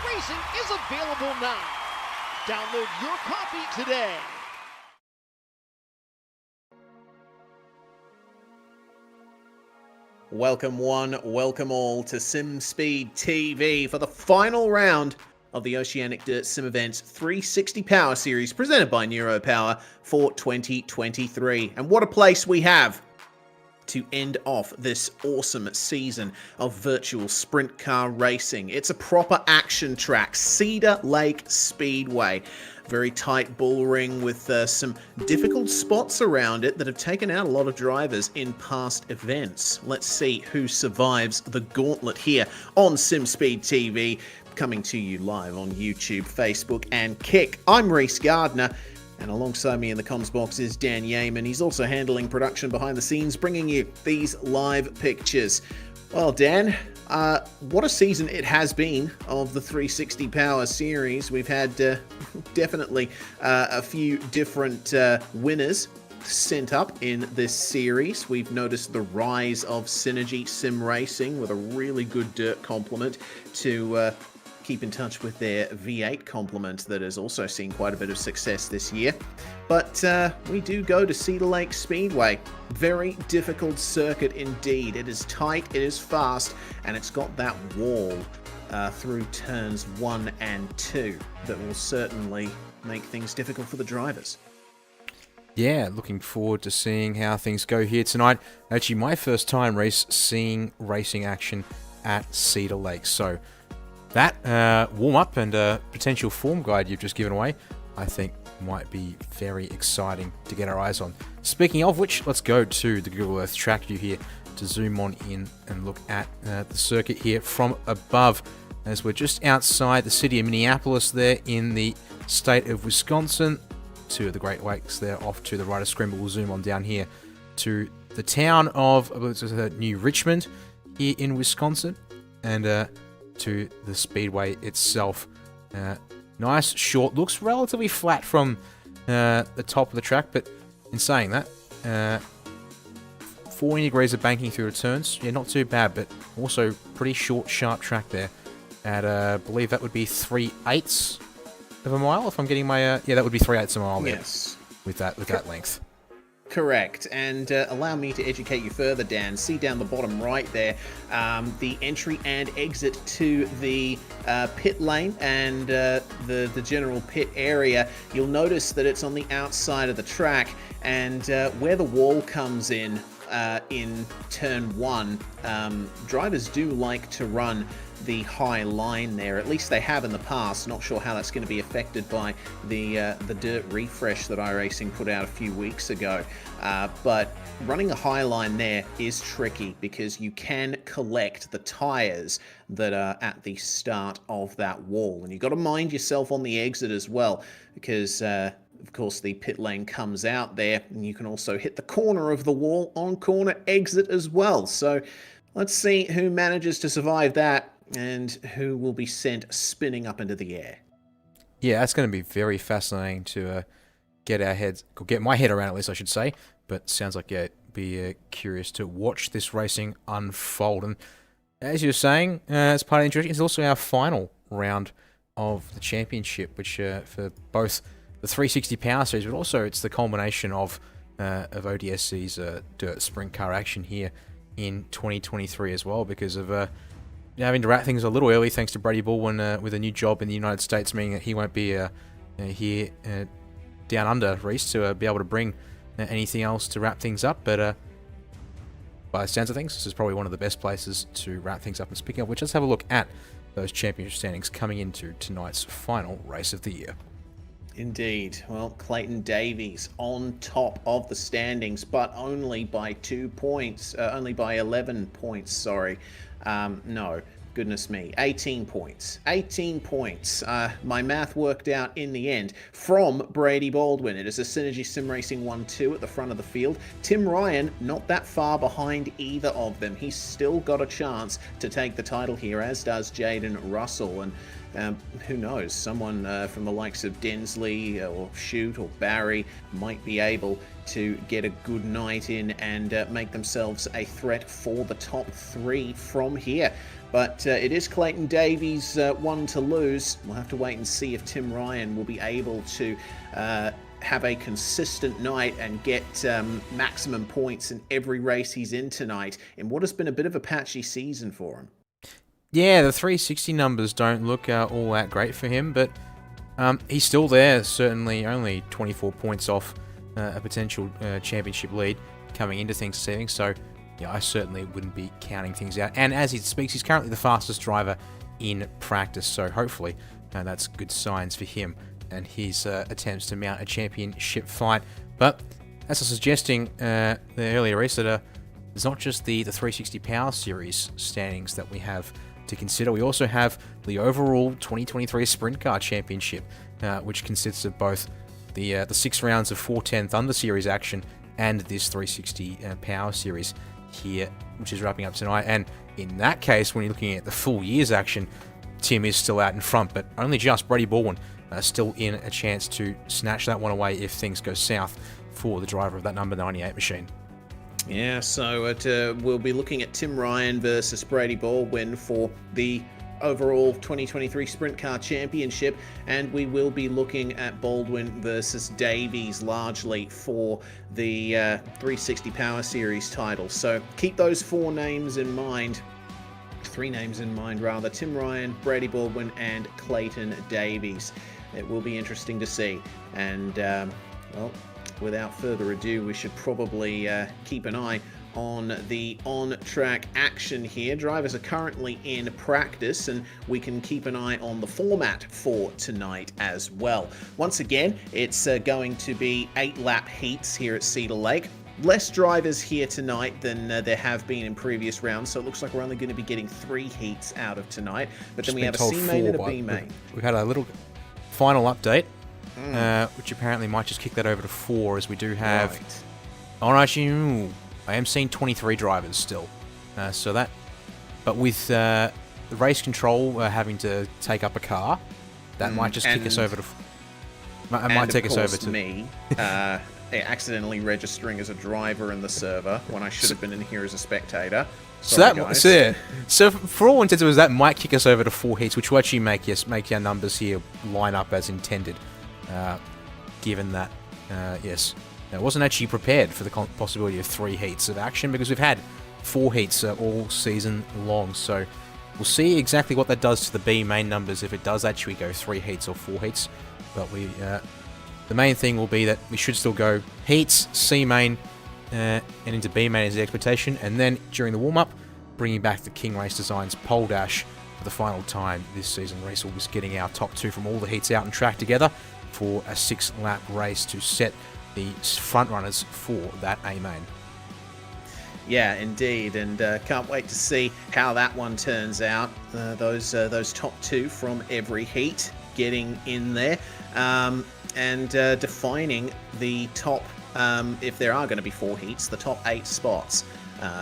iRacing is available now. Download your copy today. Welcome one, welcome all to SimSpeed TV for the final round of the Oceanic Dirt Sim Events 360 Power Series presented by Neuropower for 2023. And what a place we have to end off this awesome season of virtual sprint car racing. It's a proper action track, Cedar Lake Speedway. Very tight bull ring with some difficult spots around it that have taken out a lot of drivers in past events. Let's see who survives the gauntlet here on SimSpeed TV, coming to you live on YouTube, Facebook, and Kick. I'm Reese Gardner, and alongside me in the comms box is Dan Yeaman. He's also handling production behind the scenes, bringing you these live pictures. Well, Dan, what a season it has been of the 360 Power Series. We've had definitely a few different winners sent up in this series. We've noticed the rise of Synergy Sim Racing with a really good dirt complement to keep in touch with their V8 complement that has also seen quite a bit of success this year. But we do go to Cedar Lake Speedway. Very difficult circuit indeed. It is tight, it is fast, and it's got that wall through turns 1 and 2 that will certainly make things difficult for the drivers. Yeah, looking forward to seeing how things go here tonight. Actually, my first time seeing racing action at Cedar Lake. So that warm-up and potential form guide you've just given away, I think might be very exciting to get our eyes on. Speaking of which, let's go to the Google Earth track view here to zoom on in and look at the circuit here from above, as we're just outside the city of Minneapolis there in the state of Wisconsin. Two of the Great Lakes there off to the right of screen, but we'll zoom on down here to the town of New Richmond here in Wisconsin, and to the speedway itself. Nice, short, looks relatively flat from the top of the track, but in saying that, 40 degrees of banking through the turns. Yeah, not too bad, but also pretty short, sharp track there at, I believe that would be 3/8 of a mile, if I'm getting my, yeah, that would be 3/8 of a mile there. Yes. With that length. Correct, and allow me to educate you further, Dan. See down the bottom right there, the entry and exit to the pit lane and the general pit area. You'll notice that it's on the outside of the track, and where the wall comes in turn 1, drivers do like to run the high line there. At least they have in the past. Not sure how that's going to be affected by the dirt refresh that iRacing put out a few weeks ago. But running a high line there is tricky because you can collect the tires that are at the start of that wall. And you've got to mind yourself on the exit as well, because of course the pit lane comes out there, and you can also hit the corner of the wall on corner exit as well. So let's see who manages to survive that and who will be sent spinning up into the air. Yeah, that's going to be very fascinating to get my head around, at least I should say. But sounds like, yeah, be curious to watch this racing unfold. And as you were saying, as part of the introduction, it's also our final round of the championship, which for both the 360 Power Series, but also it's the culmination of ODSE's dirt sprint car action here in 2023 as well, because of having to wrap things a little early thanks to Brady Baldwin with a new job in the United States, meaning that he won't be here down under Reese to be able to bring anything else to wrap things up. But by the sounds of things, this is probably one of the best places to wrap things up. And speaking of which, let's have a look at those championship standings coming into tonight's final race of the year. Indeed. Well, Clayton Davies on top of the standings, but only by 2 points. Only by 11 points, sorry. No, goodness me. 18 points. 18 points. My math worked out in the end from Brady Baldwin. It is a Synergy Sim Racing 1-2 at the front of the field. Tim Ryan, not that far behind either of them. He's still got a chance to take the title here, as does Jaden Russell. And who knows, someone from the likes of Densley or Shoot or Barry might be able to get a good night in and make themselves a threat for the top 3 from here. But it is Clayton Davies one to lose. We'll have to wait and see if Tim Ryan will be able to have a consistent night and get maximum points in every race he's in tonight in what has been a bit of a patchy season for him. Yeah, the 360 numbers don't look all that great for him, but he's still there, certainly only 24 points off a potential championship lead coming into things this evening, so yeah, I certainly wouldn't be counting things out. And as he speaks, he's currently the fastest driver in practice, so hopefully that's good signs for him and his attempts to mount a championship fight. But as I was suggesting the earlier race, that it's not just the 360 Power Series standings that we have to consider. We also have the overall 2023 Sprint Car Championship, which consists of both the 6 rounds of 410 Thunder Series action and this 360 Power Series here, which is wrapping up tonight. And in that case, when you're looking at the full year's action, Tim is still out in front, but only just. Brady Baldwin still in a chance to snatch that one away if things go south for the driver of that number 98 machine. Yeah, so we'll be looking at Tim Ryan versus Brady Baldwin for the overall 2023 Sprint Car Championship, and we will be looking at Baldwin versus Davies largely for the 360 Power Series title. So keep those 4 names in mind. 3 names in mind, rather. Tim Ryan, Brady Baldwin, and Clayton Davies. It will be interesting to see. And, well, without further ado, we should probably keep an eye on the on-track action here. Drivers are currently in practice, and we can keep an eye on the format for tonight as well. Once again, it's going to be 8-lap heats here at Cedar Lake. Less drivers here tonight than there have been in previous rounds, so it looks like we're only going to be getting 3 heats out of tonight. But then we have a C main and a B main. We've had a little final update, which apparently might just kick that over to 4, as we do have... Right. Oh, no, actually, I am seeing 23 drivers still. So that... But with the race control having to take up a car, that might just kick us over to... It might take us over to... me. Accidentally registering as a driver in the server when I should have been in here as a spectator. So for all intents and purposes, that might kick us over to 4 heats, which will actually make our numbers here line up as intended. Given that, yes, I wasn't actually prepared for the possibility of 3 heats of action, because we've had 4 heats all season long. So we'll see exactly what that does to the B main numbers if it does actually go 3 heats or 4 heats. But the main thing will be that we should still go heats, C main, and into B main is the expectation, and then during the warm-up, bringing back the King Race Designs pole dash for the final time this season. Race will be getting our top 2 from all the heats out and track together for a 6-lap race to set the front runners for that A main. Yeah, indeed, and can't wait to see how that one turns out. Those top 2 from every heat getting in there. And defining the top, if there are going to be 4 heats, the top 8 spots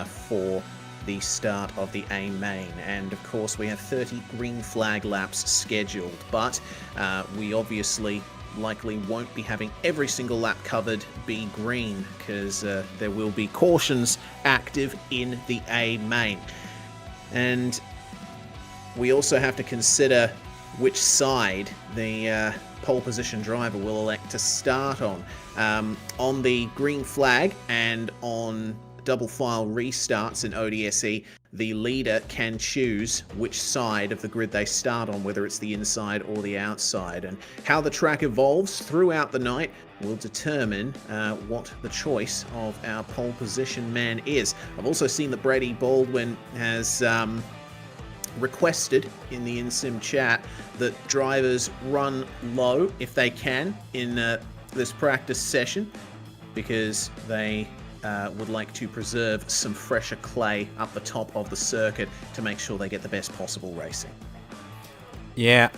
for the start of the A main. And of course, we have 30 green flag laps scheduled, but we obviously likely won't be having every single lap covered be green, because there will be cautions active in the A main. And we also have to consider which side the pole position driver will elect to start on. On the green flag and on double file restarts in ODSE, the leader can choose which side of the grid they start on, whether it's the inside or the outside. And how the track evolves throughout the night will determine what the choice of our pole position man is. I've also seen that Brady Baldwin has requested in the InSim chat that drivers run low if they can in this practice session, because they would like to preserve some fresher clay up the top of the circuit to make sure they get the best possible racing. Yeah,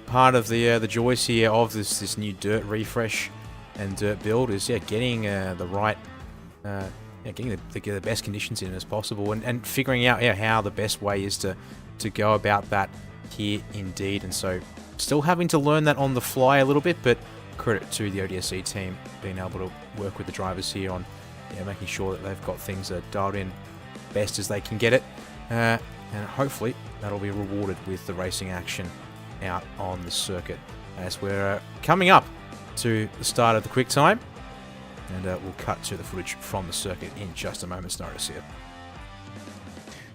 part of the joys here of this new dirt refresh and dirt build is getting the right getting the best conditions in as possible, and figuring out how the best way is to go about that here indeed. And so still having to learn that on the fly a little bit, but credit to the ODSE team being able to work with the drivers here on making sure that they've got things dialed in best as they can get it. And hopefully that'll be rewarded with the racing action out on the circuit as we're coming up to the start of the quick time. And we'll cut to the footage from the circuit in just a moment's notice here.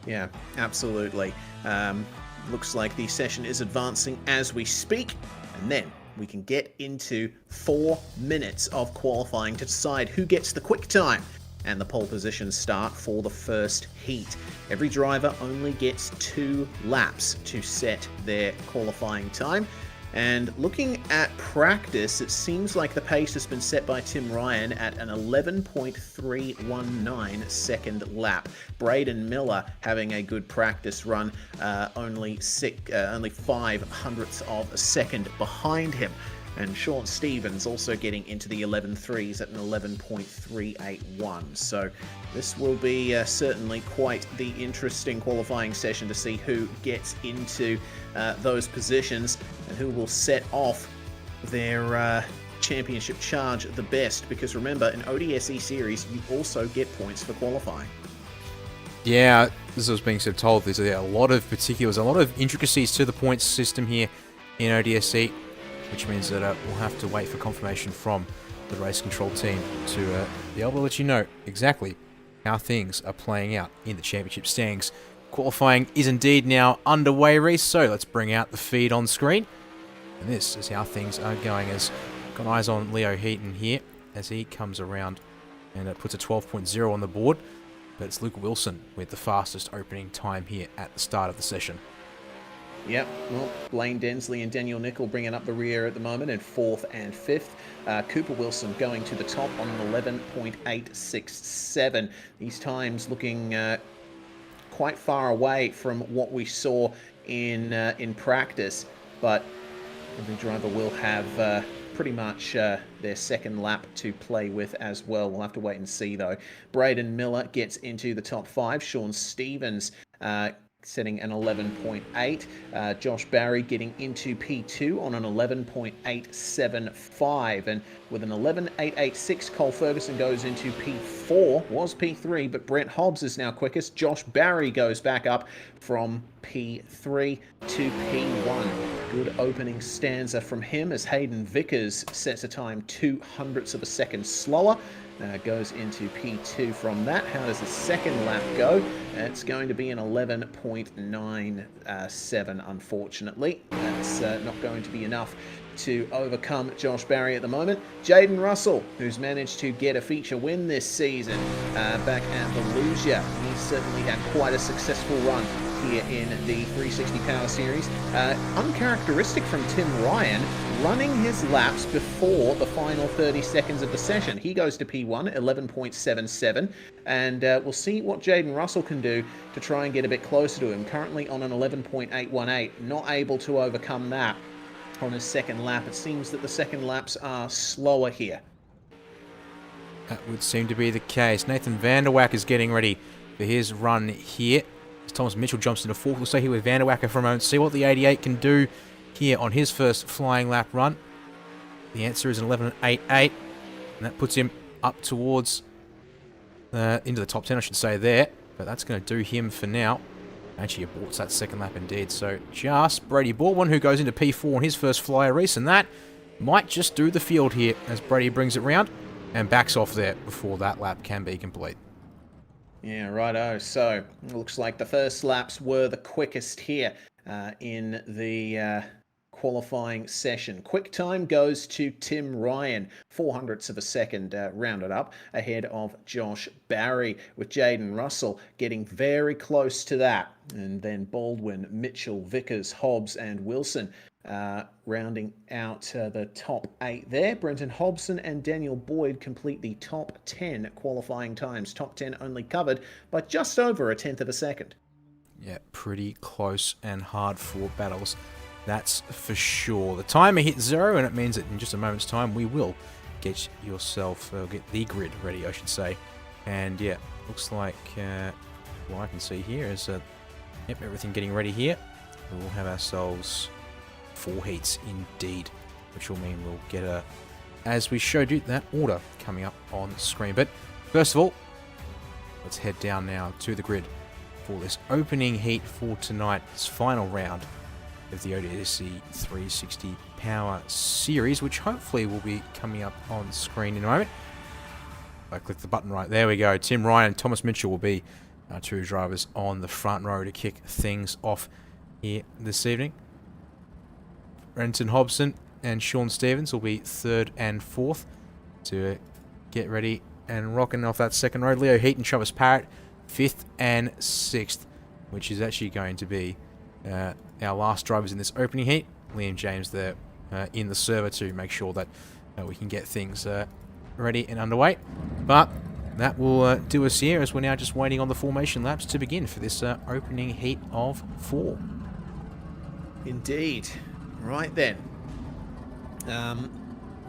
Yeah, absolutely. Looks like the session is advancing as we speak, and then we can get into 4 minutes of qualifying to decide who gets the quick time and the pole position start for the first heat. Every driver only gets 2 laps to set their qualifying time. And looking at practice, it seems like the pace has been set by Tim Ryan at an 11.319 second lap. Braden Miller having a good practice run, only 5 hundredths of a second behind him. And Sean Stevens also getting into the 11.3s at an 11.381. So this will be certainly quite the interesting qualifying session to see who gets into those positions and who will set off their championship charge the best. Because remember, in ODSE series, you also get points for qualifying. Yeah, as I was being sort of told, there's a lot of particulars, a lot of intricacies to the points system here in ODSE, which means that we'll have to wait for confirmation from the race control team to be able to let you know exactly how things are playing out in the championship standings. Qualifying is indeed now underway, Reese, so let's bring out the feed on screen. And this is how things are going, as got eyes on Leo Heaton here as he comes around and puts a 12.0 on the board. But it's Luke Wilson with the fastest opening time here at the start of the session. Yep, well, Blaine Densley and Daniel Nickel bringing up the rear at the moment in 4th and 5th. Cooper Wilson going to the top on an 11.867. These times looking quite far away from what we saw in practice, but every driver will have pretty much their second lap to play with as well. We'll have to wait and see, though. Braden Miller gets into the top 5. Sean Stevens setting an 11.8. Josh Barry getting into P2 on an 11.875. And with an 11.886, Cole Ferguson goes into P4. Was P3, but Brent Hobbs is now quickest. Josh Barry goes back up from P3 to P1. Good opening stanza from him as Hayden Vickers sets a time 200ths of a second slower. Goes into P2 from that. How does the second lap go? It's going to be an 11.97, unfortunately. That's not going to be enough to overcome Josh Barry at the moment. Jaden Russell, who's managed to get a feature win this season back at Volusia. He's certainly had quite a successful run here in the 360 Power Series. Uncharacteristic from Tim Ryan, running his laps before the final 30 seconds of the session. He goes to P1, 11.77, and we'll see what Jaden Russell can do to try and get a bit closer to him. Currently on an 11.818, not able to overcome that on his second lap. It seems that the second laps are slower here. That would seem to be the case. Nathan Vanderwack is getting ready for his run here. As Thomas Mitchell jumps into 4th, we'll stay here with Vanderwacker for a moment, see what the 88 can do here on his first flying lap run. The answer is an 11.88, and that puts him up towards into the top 10, I should say, there. But that's going to do him for now. Actually, aborts that second lap indeed. So just Brady Baldwin, who goes into P4 on his first flyer race, and that might just do the field here as Brady brings it round and backs off there before that lap can be complete. Yeah, righto. So it looks like the first laps were the quickest here in the qualifying session. Quick time goes to Tim Ryan, 400ths of a second rounded up, ahead of Josh Barry, with Jaden Russell getting very close to that. And then Baldwin, Mitchell, Vickers, Hobbs, and Wilson rounding out the top 8 there. Brenton Hobson and Daniel Boyd complete the top 10 qualifying times. Top 10 only covered by just over a 10th of a second. Yeah, pretty close and hard fought battles. That's for sure. The timer hit 0, and it means that in just a moment's time we will get yourself, get the grid ready, I should say. And yeah, looks like what I can see here is yep, everything getting ready here. we will have ourselves 4 heats indeed, which will mean we'll get a, as we showed you, that order coming up on the screen. But first of all, let's head down now to the grid for this opening heat for tonight's final round of the ODSE 360 Power Series, which hopefully will be coming up on screen in a moment. I click the button right there. We go. Tim Ryan and Thomas Mitchell will be our 2 drivers on the front row to kick things off here this evening. Brenton Hobson and Sean Stevens will be 3rd and 4th to get ready and rocking off that second row. Leo Heat and Travis Parrott 5th and 6th, which is actually going to be our last drivers in this opening heat. Liam James there in the server to make sure that we can get things ready and underway. But that will do us here, as we're now just waiting on the formation laps to begin for this opening heat of 4. Indeed. Right then.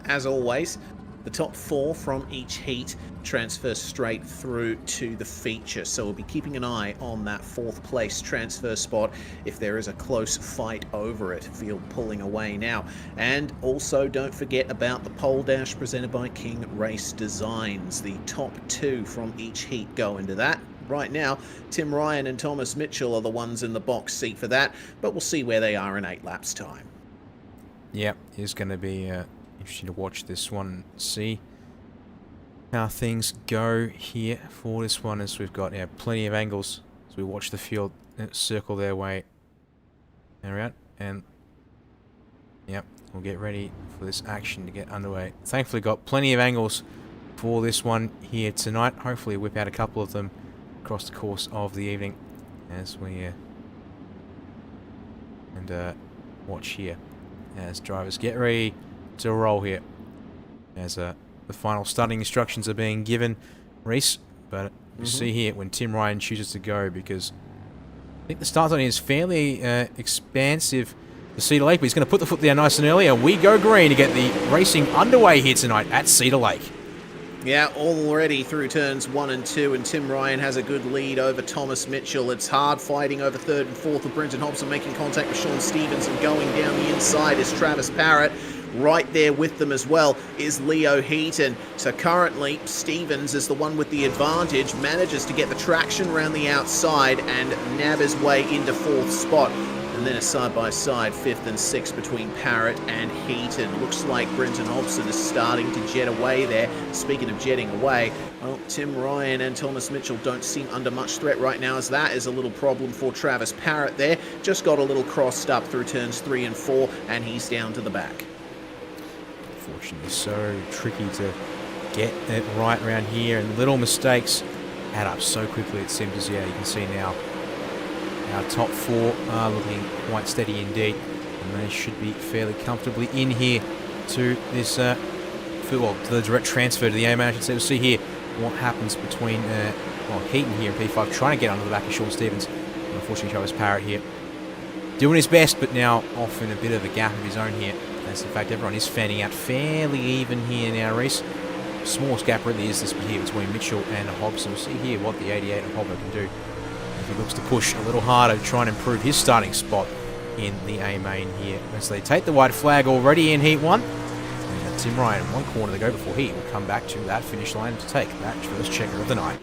As always, the top 4 from each heat transfer straight through to the feature, so we'll be keeping an eye on that 4th place transfer spot if there is a close fight over it. Field pulling away now. And also don't forget about the pole dash presented by King Race Designs. The top 2 from each heat go into that. Right now, Tim Ryan and Thomas Mitchell are the ones in the box seat for that, but we'll see where they are in 8 laps time. Yep, it's going to be interesting to watch this one, see how things go here for this one, as we've got plenty of angles as we watch the field circle their way around. And yep, we'll get ready for this action to get underway. Thankfully got plenty of angles for this one here tonight. Hopefully whip out a couple of them across the course of the evening as we watch here as drivers get ready to roll here, as the final starting instructions are being given, Reese. But you see here when Tim Ryan chooses to go, because I think the start zone is fairly expansive for Cedar Lake, but he's going to put the foot down nice and early, and we go green to get the racing underway here tonight at Cedar Lake. Yeah, already through turns 1 and 2, and Tim Ryan has a good lead over Thomas Mitchell. It's hard fighting over 3rd and 4th, with Brenton Hobson making contact with Sean Stevens, and going down the inside is Travis Parrott. Right there with them as well is Leo Heaton. So currently, Stevens is the one with the advantage, manages to get the traction around the outside and nab his way into 4th spot. And then a side-by-side 5th and 6th between Parrott and Heaton. Looks like Brenton Hobson is starting to jet away there. Speaking of jetting away, well, Tim Ryan and Thomas Mitchell don't seem under much threat right now, as that is a little problem for Travis Parrott there. Just got a little crossed up through turns 3 and 4, and he's down to the back. Unfortunately, so tricky to get it right around here, and little mistakes add up so quickly, it seems. As you can see now, our top 4 are looking quite steady indeed, and they should be fairly comfortably in here to this, to the direct transfer to the A-main. I should say. We'll see here what happens between Heaton here and P5, trying to get under the back of Sean Stevens. And unfortunately, Travis Parrott here doing his best, but now off in a bit of a gap of his own here. As in fact, everyone is fanning out fairly even here now, Reese. Smallest gap really is this here between Mitchell and Hobson. We'll see here what the 88 of Hobbo can do if he looks to push a little harder to try and improve his starting spot in the A-main here. As they take the white flag already in Heat 1. And Tim Ryan in 1 corner to go before he will come back to that finish line to take that first checker of the night.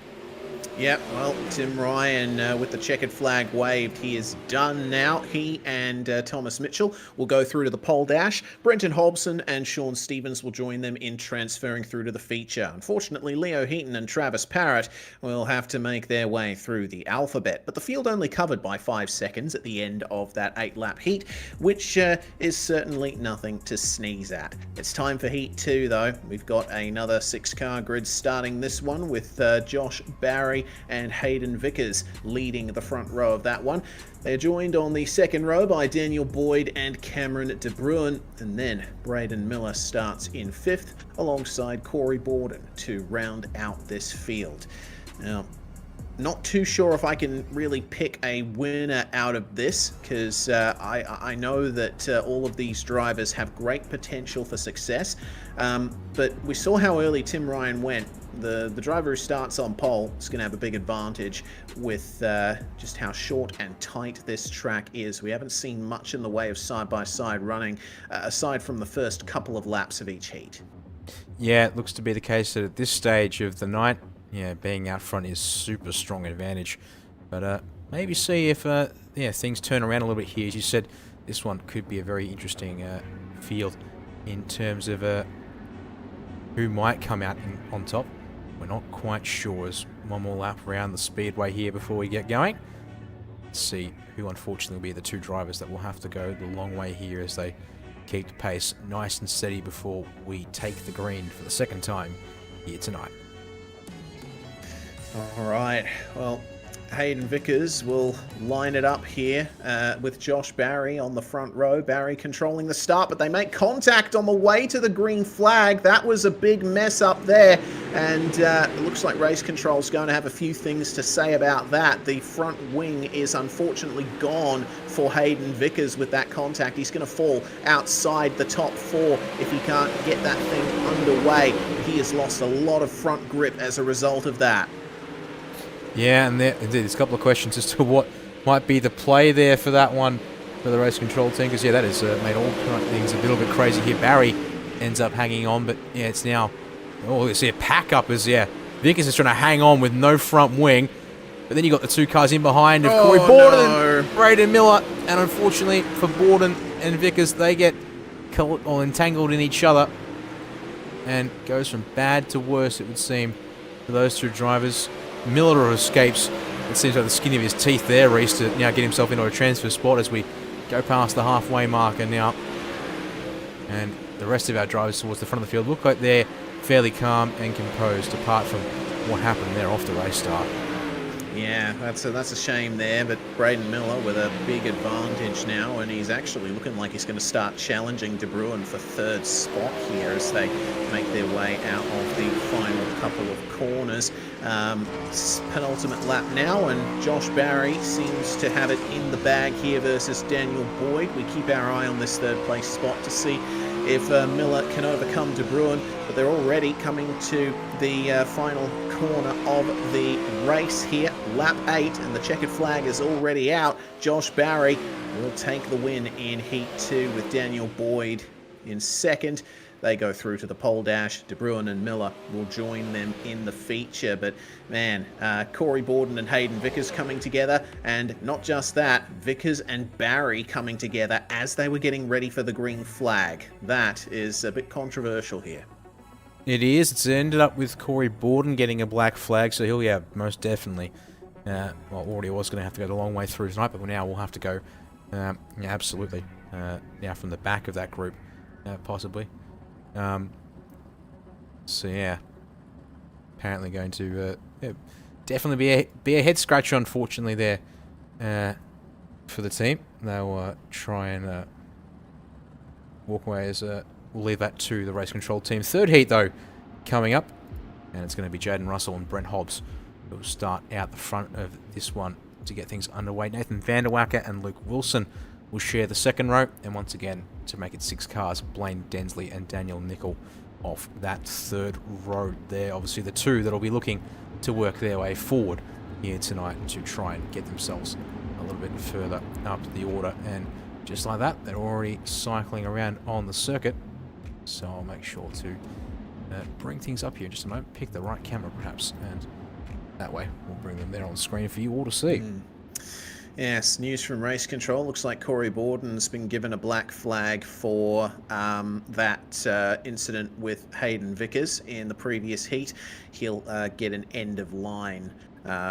Yep, well, Tim Ryan with the checkered flag waved, he is done now. He and Thomas Mitchell will go through to the pole dash. Brenton Hobson and Sean Stevens will join them in transferring through to the feature. Unfortunately, Leo Heaton and Travis Parrott will have to make their way through the alphabet, but the field only covered by 5 seconds at the end of that 8-lap heat, which is certainly nothing to sneeze at. It's time for Heat 2, though. We've got another 6-car grid starting this one with Josh Barry and Hayden Vickers leading the front row of that one. They're joined on the second row by Daniel Boyd and Cameron De Bruin, and then Braden Miller starts in 5th alongside Corey Borden to round out this field. Now, not too sure if I can really pick a winner out of this, because I know that all of these drivers have great potential for success, but we saw how early Tim Ryan went The driver who starts on pole is going to have a big advantage with just how short and tight this track is. We haven't seen much in the way of side-by-side running, aside from the first couple of laps of each heat. Yeah, it looks to be the case that at this stage of the night, yeah, being out front is super strong advantage. But maybe see if things turn around a little bit here. As you said, this one could be a very interesting field in terms of who might come out on top. We're not quite sure. As one more lap around the speedway here before we get going. Let's see who unfortunately will be the two drivers that will have to go the long way here as they keep the pace nice and steady before we take the green for the second time here tonight. All right, well, Hayden Vickers will line it up here with Josh Barry on the front row. Barry controlling the start, but they make contact on the way to the green flag. That was a big mess up there, and it looks like Race Control's going to have a few things to say about that. The front wing is unfortunately gone for Hayden Vickers with that contact. He's going to fall outside the top four if he can't get that thing underway. He has lost a lot of front grip as a result of that. Yeah, and there's a couple of questions as to what might be the play there for that one for the race control team, because, yeah, that has made all kind of things a little bit crazy here. Barry ends up hanging on, but, yeah, it's now, oh, you see a pack-up as, yeah, Vickers is trying to hang on with no front wing, but then you got the two cars in behind of Corey Borden and Braden Miller, and unfortunately for Borden and Vickers, they get entangled in each other, and goes from bad to worse, it would seem, for those two drivers. Miller escapes, it seems like the skin of his teeth there, Reese, to now get himself into a transfer spot as we go past the halfway marker now. And the rest of our drivers towards the front of the field look like they're fairly calm and composed, apart from what happened there off the race start. Yeah, that's a shame there, but Braden Miller with a big advantage now, and he's actually looking like he's going to start challenging De Bruin for third spot here as they make their way out of the final couple of corners. Penultimate lap now, and Josh Barry seems to have it in the bag here versus Daniel Boyd. We keep our eye on this third place spot to see if Miller can overcome De Bruin, but they're already coming to the final corner of the race here, lap 8, and the checkered flag is already out. Josh Barry will take the win in heat 2 with Daniel Boyd in second. They go through to the pole dash. De Bruin and Miller will join them in the feature. But, man, Corey Borden and Hayden Vickers coming together. And not just that, Vickers and Barry coming together as they were getting ready for the green flag. That is a bit controversial here. It is. It's ended up with Corey Borden getting a black flag, so he'll, yeah, most definitely. Well, already was going to have to go the long way through tonight, but now we'll have to go, yeah, absolutely, now from the back of that group, possibly. So yeah, apparently going to definitely be a head scratcher, unfortunately, there for the team. They'll try and walk away as we'll leave that to the race control team. Third heat though coming up, and it's going to be Jaden Russell and Brent Hobbs who will start out the front of this one to get things underway. Nathan Vanderwacker and Luke Wilson will share the second row, and once again, to make it 6 cars, Blaine Densley and Daniel Nickel off that third row there. Obviously, the two that'll be looking to work their way forward here tonight to try and get themselves a little bit further up the order. And just like that, they're already cycling around on the circuit. So I'll make sure to bring things up here in just a moment, pick the right camera perhaps, and that way we'll bring them there on the screen for you all to see. Yes, news from Race Control. Looks like Corey Borden's been given a black flag for that incident with Hayden Vickers in the previous heat. He'll get an end of line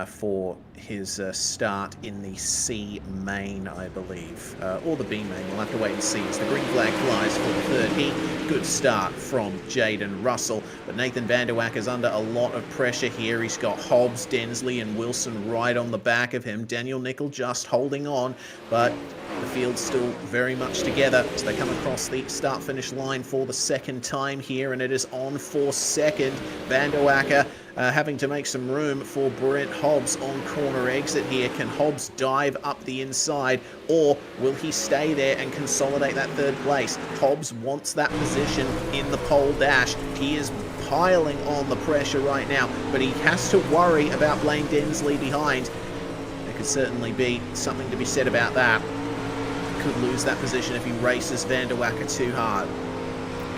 for his start in the C main, I believe, or the B main. We'll have to wait and see as the green flag flies for the third heat. Good start from Jaden Russell, but Nathan Vanderwacker's under a lot of pressure here. He's got Hobbs, Densley and Wilson right on the back of him. Daniel Nickel just holding on, but the field's still very much together as they come across the start-finish line for the second time here, and it is on for second. Vanderwacker having to make some room for Brent Hobbs on corner exit here. Can Hobbs dive up the inside, or will he stay there and consolidate that third place? Hobbs wants that position in the pole dash. He is piling on the pressure right now, but he has to worry about Blaine Densley behind. There could certainly be something to be said about that. Could lose that position if he races Van der Wacker too hard.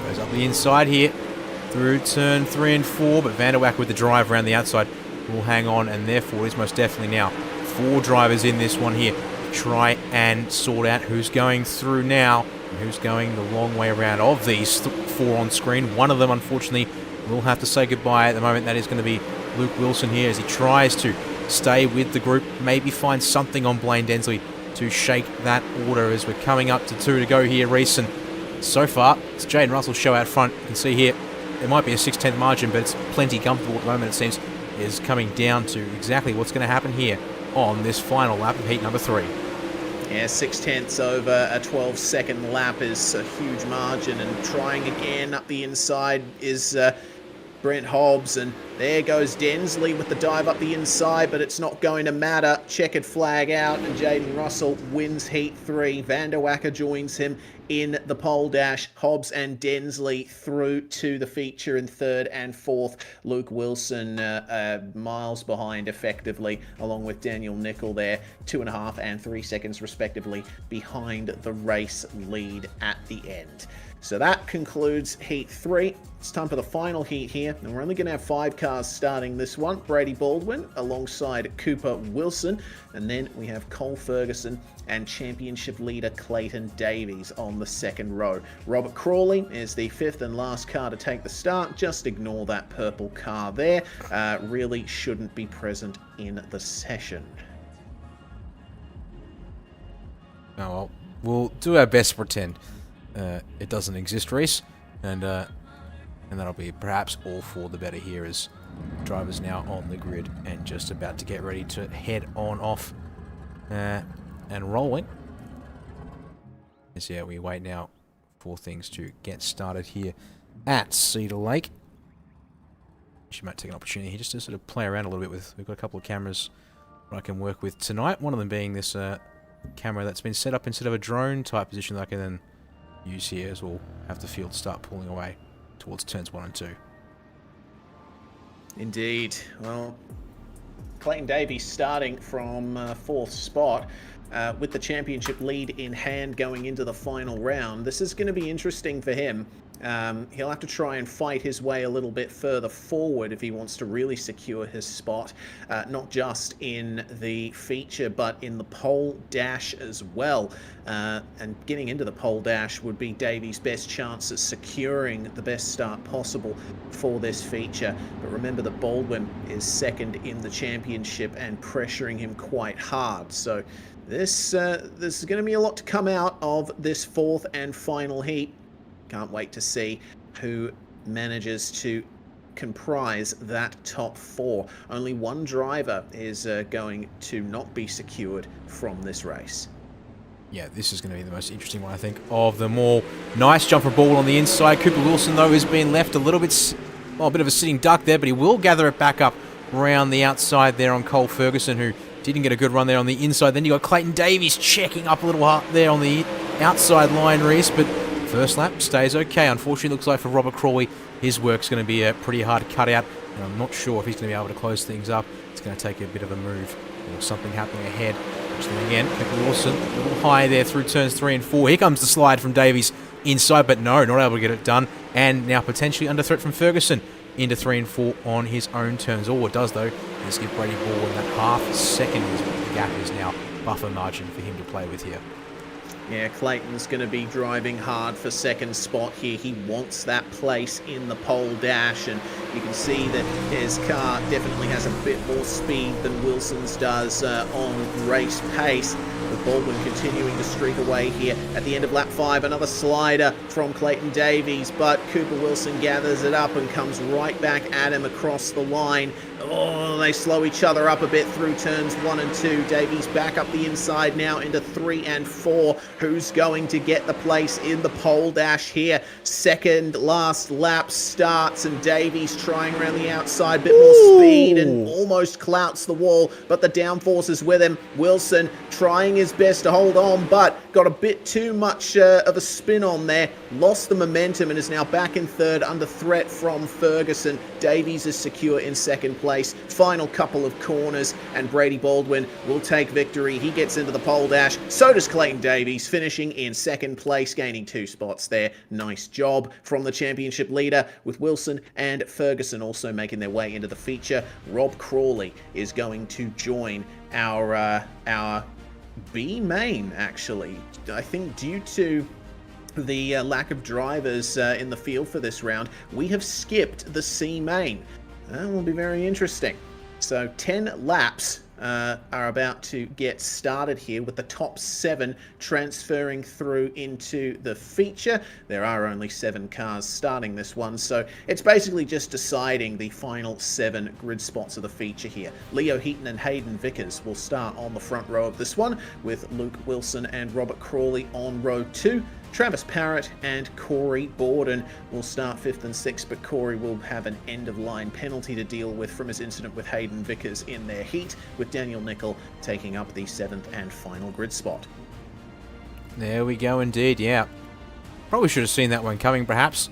Goes up the inside here through turn 3 and 4, but Van der Wacker with the drive around the outside will hang on, and therefore is most definitely now 4 drivers in this one here. Try and sort out who's going through now and who's going the long way around. Of these 4 on screen, one of them unfortunately will have to say goodbye at the moment. That is going to be Luke Wilson here as he tries to stay with the group, maybe find something on Blaine Densley to shake that order as we're coming up to 2 to go here, Reese. And so far, it's Jaden Russell's show out front. You can see here, it might be a 6/10 margin, but it's plenty comfortable at the moment, it seems. Is coming down to exactly what's going to happen here on this final lap of heat number 3. Yeah, 6/10 over a 12-second lap is a huge margin, and trying again up the inside is Brent Hobbs, and there goes Densley with the dive up the inside, but it's not going to matter. Checkered flag out, and Jaden Russell wins Heat 3. Van der Wacker joins him in the pole dash. Hobbs and Densley through to the feature in 3rd and 4th. Luke Wilson miles behind effectively, along with Daniel Nickel there, 2.5 and 3 seconds respectively behind the race lead at the end. So that concludes Heat 3. It's time for the final heat here, and we're only going to have 5 cars starting this one. Brady Baldwin alongside Cooper Wilson, and then we have Cole Ferguson and championship leader Clayton Davies on the 2nd row. Robert Crawley is the 5th and last car to take the start. Just ignore that purple car there. Really shouldn't be present in the session. Oh, well, we'll do our best to pretend it doesn't exist, Reese, and that'll be perhaps all for the better here, as drivers now on the grid and just about to get ready to head on off and rolling. As yeah, we wait now for things to get started here at Cedar Lake. She might take an opportunity here just to sort of play around a little bit with. We've got a couple of cameras that I can work with tonight. One of them being this camera that's been set up instead of a drone type position that I can then use here as we'll have the field start pulling away towards turns 1 and 2. Indeed. Well, Clayton Davies starting from 4th spot with the championship lead in hand going into the final round. This is going to be interesting for him. He'll have to try and fight his way a little bit further forward if he wants to really secure his spot, not just in the feature but in the pole dash as well. And getting into the pole dash would be Davies' best chance at securing the best start possible for this feature. But remember that Baldwin is 2nd in the championship and pressuring him quite hard. So this is going to be a lot to come out of this 4th and final heat. Can't wait to see who manages to comprise that top 4. Only one driver is going to not be secured from this race. Yeah, this is going to be the most interesting one, I think, of them all. Nice jumper ball on the inside. Cooper Wilson, though, has been left a little bit, well, a bit of a sitting duck there, but he will gather it back up around the outside there on Cole Ferguson, who didn't get a good run there on the inside. Then you got Clayton Davies checking up a little hard there on the outside line, Reese, but first lap stays okay. Unfortunately, looks like for Robert Crawley, his work's going to be pretty hard to cut out, and I'm not sure if he's going to be able to close things up. It's going to take a bit of a move or something happening ahead. Which then again, Cooper Wilson, a little high there through turns 3 and 4. Here comes the slide from Davies inside, but no, not able to get it done. And now potentially under threat from Ferguson into 3 and 4 on his own turns. All it does, though, is give Brady Baldwin that half second is what the gap is now. Buffer margin for him to play with here. Yeah, Clayton's going to be driving hard for 2nd spot here. He wants that place in the pole dash, and you can see that his car definitely has a bit more speed than Wilson's does on race pace. With Baldwin continuing to streak away here at the end of lap 5. Another slider from Clayton Davies, but Cooper Wilson gathers it up and comes right back at him across the line. Oh, they slow each other up a bit through turns 1 and 2. Davies back up the inside now into 3 and 4. Who's going to get the place in the pole dash here? Second last lap starts, and Davies trying around the outside, bit more speed and almost clouts the wall, but the downforce is with him. Wilson trying his best to hold on, but got a bit too much of a spin on there. Lost the momentum and is now back in third under threat from Ferguson. Davies is secure in second place. Final couple of corners, and Brady Baldwin will take victory. He gets into the pole dash. So does Clayton Davies, finishing in second place, gaining 2 spots there. Nice job from the championship leader, with Wilson and Ferguson also making their way into the feature. Rob Crawley is going to join our B main, actually. I think due to the lack of drivers in the field for this round, we have skipped the C main. That will be very interesting. So 10 laps are about to get started here, with the top 7 transferring through into the feature. There are only 7 cars starting this one, so it's basically just deciding the final 7 grid spots of the feature here. Leo Heaton and Hayden Vickers will start on the front row of this one, with Luke Wilson and Robert Crawley on row 2. Travis Parrott and Corey Borden will start 5th and 6th, but Corey will have an end-of-line penalty to deal with from his incident with Hayden Vickers in their heat, with Daniel Nickel taking up the 7th and final grid spot. There we go indeed, yeah. Probably should have seen that one coming, perhaps.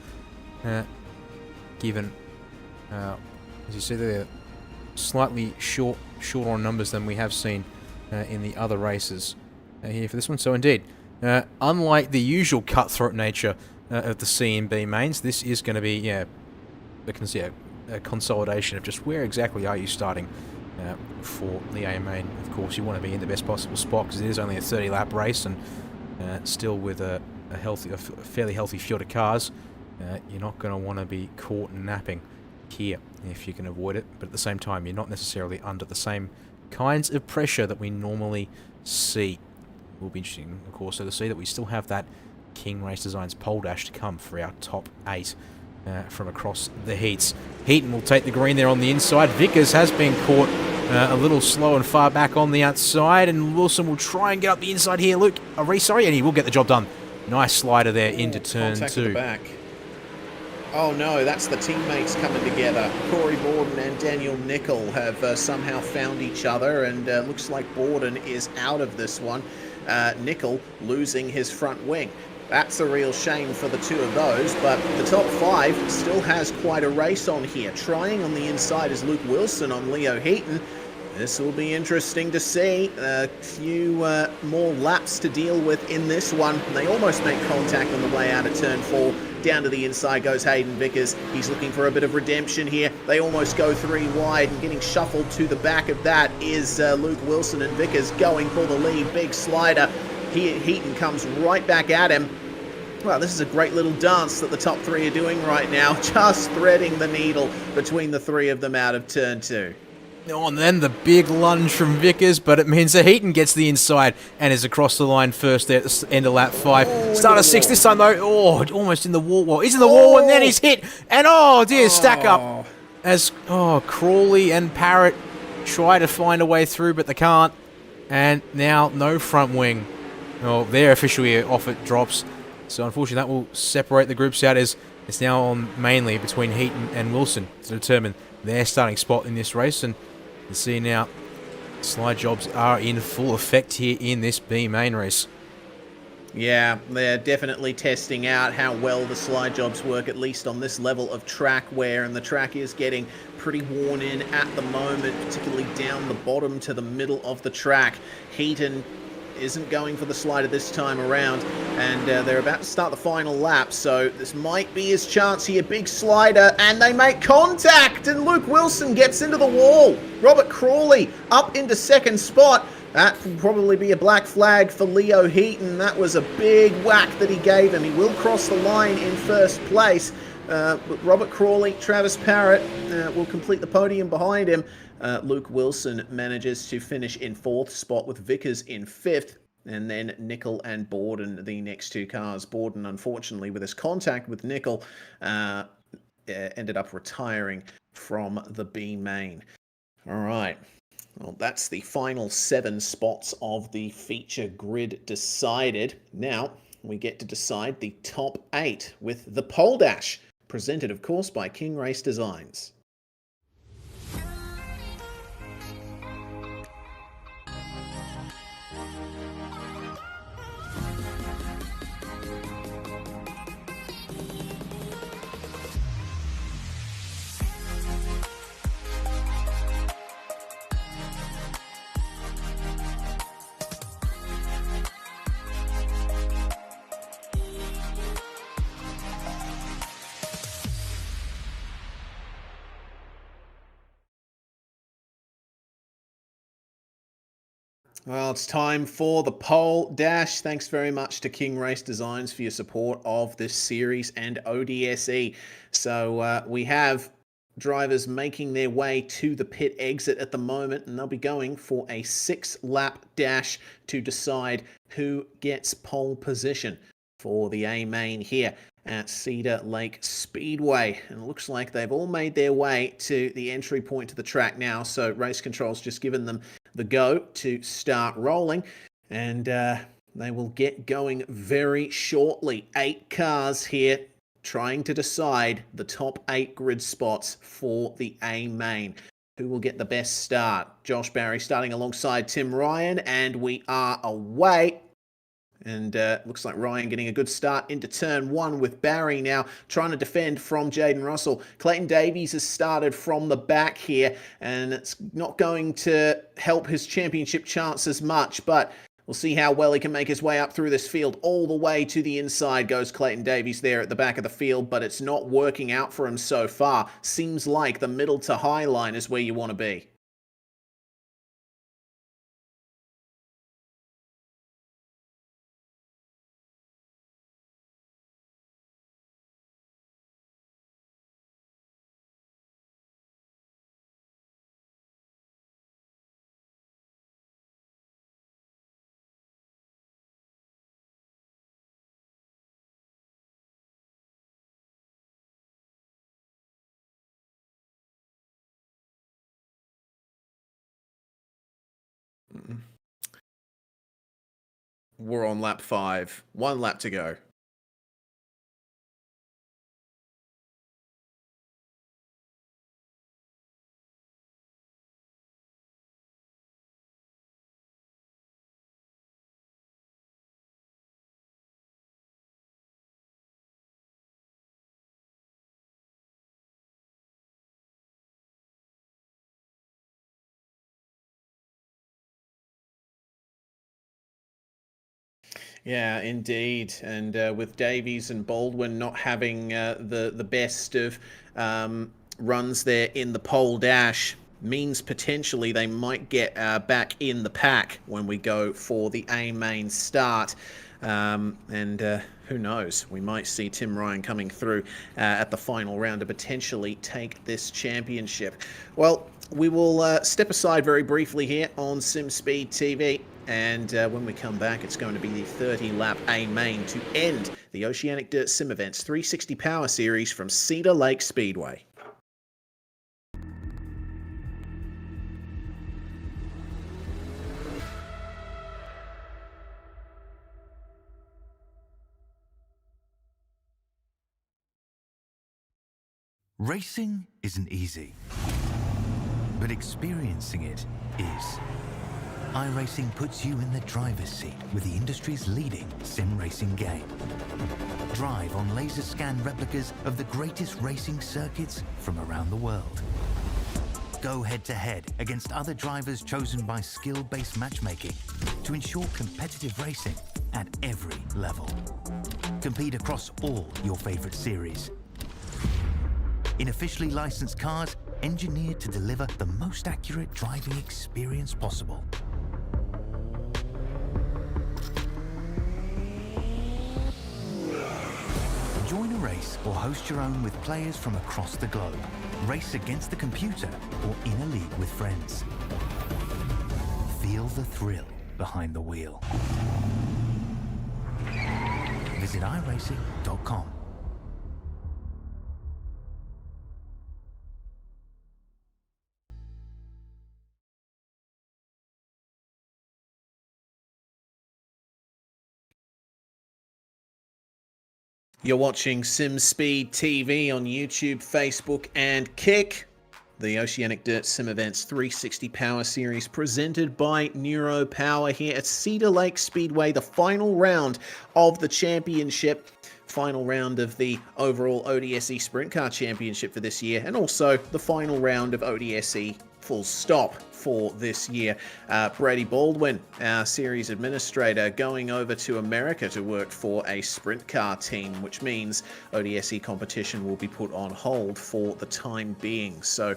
Given, as you see, they're slightly short on numbers than we have seen in the other races here for this one. So indeed, unlike the usual cutthroat nature of the C and B mains, this is going to be, a consolidation of just where exactly are you starting for the A main. Of course, you want to be in the best possible spot, because it is only a 30-lap race, and still with a fairly healthy field of cars, you're not going to want to be caught napping here if you can avoid it. But at the same time, you're not necessarily under the same kinds of pressure that we normally see. Will be interesting, of course, so to see that we still have that King Race Designs pole dash to come for our top 8 from across the heats. Heaton will take the green there on the inside. Vickers has been caught a little slow and far back on the outside, and Wilson will try and get up the inside here. Luke, sorry, and he will get the job done. Nice slider there into turn 2. The back. Oh no, that's the teammates coming together. Corey Borden and Daniel Nickel have somehow found each other, and looks like Borden is out of this one. Nickel losing his front wing. That's a real shame for the two of those, but the top 5 still has quite a race on here. Trying on the inside is Luke Wilson on Leo Heaton. This will be interesting to see. A few more laps to deal with in this one. They almost make contact on the way out of turn 4. Down to the inside goes Hayden Vickers. He's looking for a bit of redemption here. They almost go 3 wide, and getting shuffled to the back of that is Luke Wilson, and Vickers going for the lead. Big slider. Heaton comes right back at him. Well, this is a great little dance that the top 3 are doing right now, just threading the needle between the 3 of them out of turn 2. Oh, and then the big lunge from Vickers, but it means that Heaton gets the inside and is across the line first there at the end of lap 5. Start of 6 this time, though. Oh, almost in the wall. Well, he's in the wall, and then he's hit. And, oh, dear, stack up. As, Crawley and Parrott try to find a way through, but they can't. And now no front wing. Oh, they're officially off at drops. So, unfortunately, that will separate the groups out, as it's now on mainly between Heaton and Wilson to determine their starting spot in this race. And you see now, slide jobs are in full effect here in this B main race. Yeah, they're definitely testing out how well the slide jobs work, at least on this level of track wear, and the track is getting pretty worn in at the moment, particularly down the bottom to the middle of the track. Heaton isn't going for the slider this time around, and they're about to start the final lap, so this might be his chance here. Big slider, and they make contact, and Luke Wilson gets into the wall. Robert Crawley up into second spot. That will probably be a black flag for Leo Heaton. That was a big whack that he gave him. He will cross the line in first place. Robert Crawley, Travis Parrott will complete the podium behind him. Luke Wilson manages to finish in 4th spot, with Vickers in 5th. And then Nickel and Borden, the next 2 cars. Borden, unfortunately, with his contact with Nickel, ended up retiring from the B main. All right. Well, that's the final 7 spots of the feature grid decided. Now we get to decide the top 8 with the pole dash, presented, of course, by King Race Designs. Well, it's time for the pole dash. Thanks very much to King Race Designs for your support of this series and ODSE. So we have drivers making their way to the pit exit at the moment, and they'll be going for a 6-lap dash to decide who gets pole position for the A main here at Cedar Lake Speedway. And it looks like they've all made their way to the entry point to the track now, so race control's just given them the go to start rolling, and they will get going very shortly. 8 cars here trying to decide the top 8 grid spots for the A main. Who will get the best start? Josh Barry starting alongside Tim Ryan, and we are away. And looks like Ryan getting a good start into turn 1 with Barry now trying to defend from Jaden Russell. Clayton Davies has started from the back here, and it's not going to help his championship chances much, but we'll see how well he can make his way up through this field. All the way to the inside goes Clayton Davies there at the back of the field, but it's not working out for him so far. Seems like the middle to high line is where you want to be. We're on lap 5. 1 lap to go. Yeah, indeed. And with Davies and Baldwin not having the best of runs there in the pole dash, means potentially they might get back in the pack when we go for the A main start. And who knows, we might see Tim Ryan coming through at the final round to potentially take this championship. Well, we will step aside very briefly here on SimSpeed TV. And when we come back, it's going to be the 30-lap A main to end the Oceanic Dirt Sim Events 360 Power Series from Cedar Lake Speedway. Racing isn't easy, but experiencing it is. iRacing puts you in the driver's seat with the industry's leading sim racing game. Drive on laser scan replicas of the greatest racing circuits from around the world. Go head-to-head against other drivers chosen by skill-based matchmaking to ensure competitive racing at every level. Compete across all your favorite series. In officially licensed cars, engineered to deliver the most accurate driving experience possible. Join a race or host your own with players from across the globe. Race against the computer or in a league with friends. Feel the thrill behind the wheel. Visit iRacing.com. You're watching SimSpeed TV on YouTube, Facebook, and Kick. The Oceanic Dirt Sim Events 360 Power Series presented by Neuropower here at Cedar Lake Speedway, the final round of the championship, final round of the overall ODSE Sprint Car Championship for this year, and also the final round of ODSE full stop for this year. Brady Baldwin, our series administrator, going over to America to work for a sprint car team, which means ODSE competition will be put on hold for the time being. So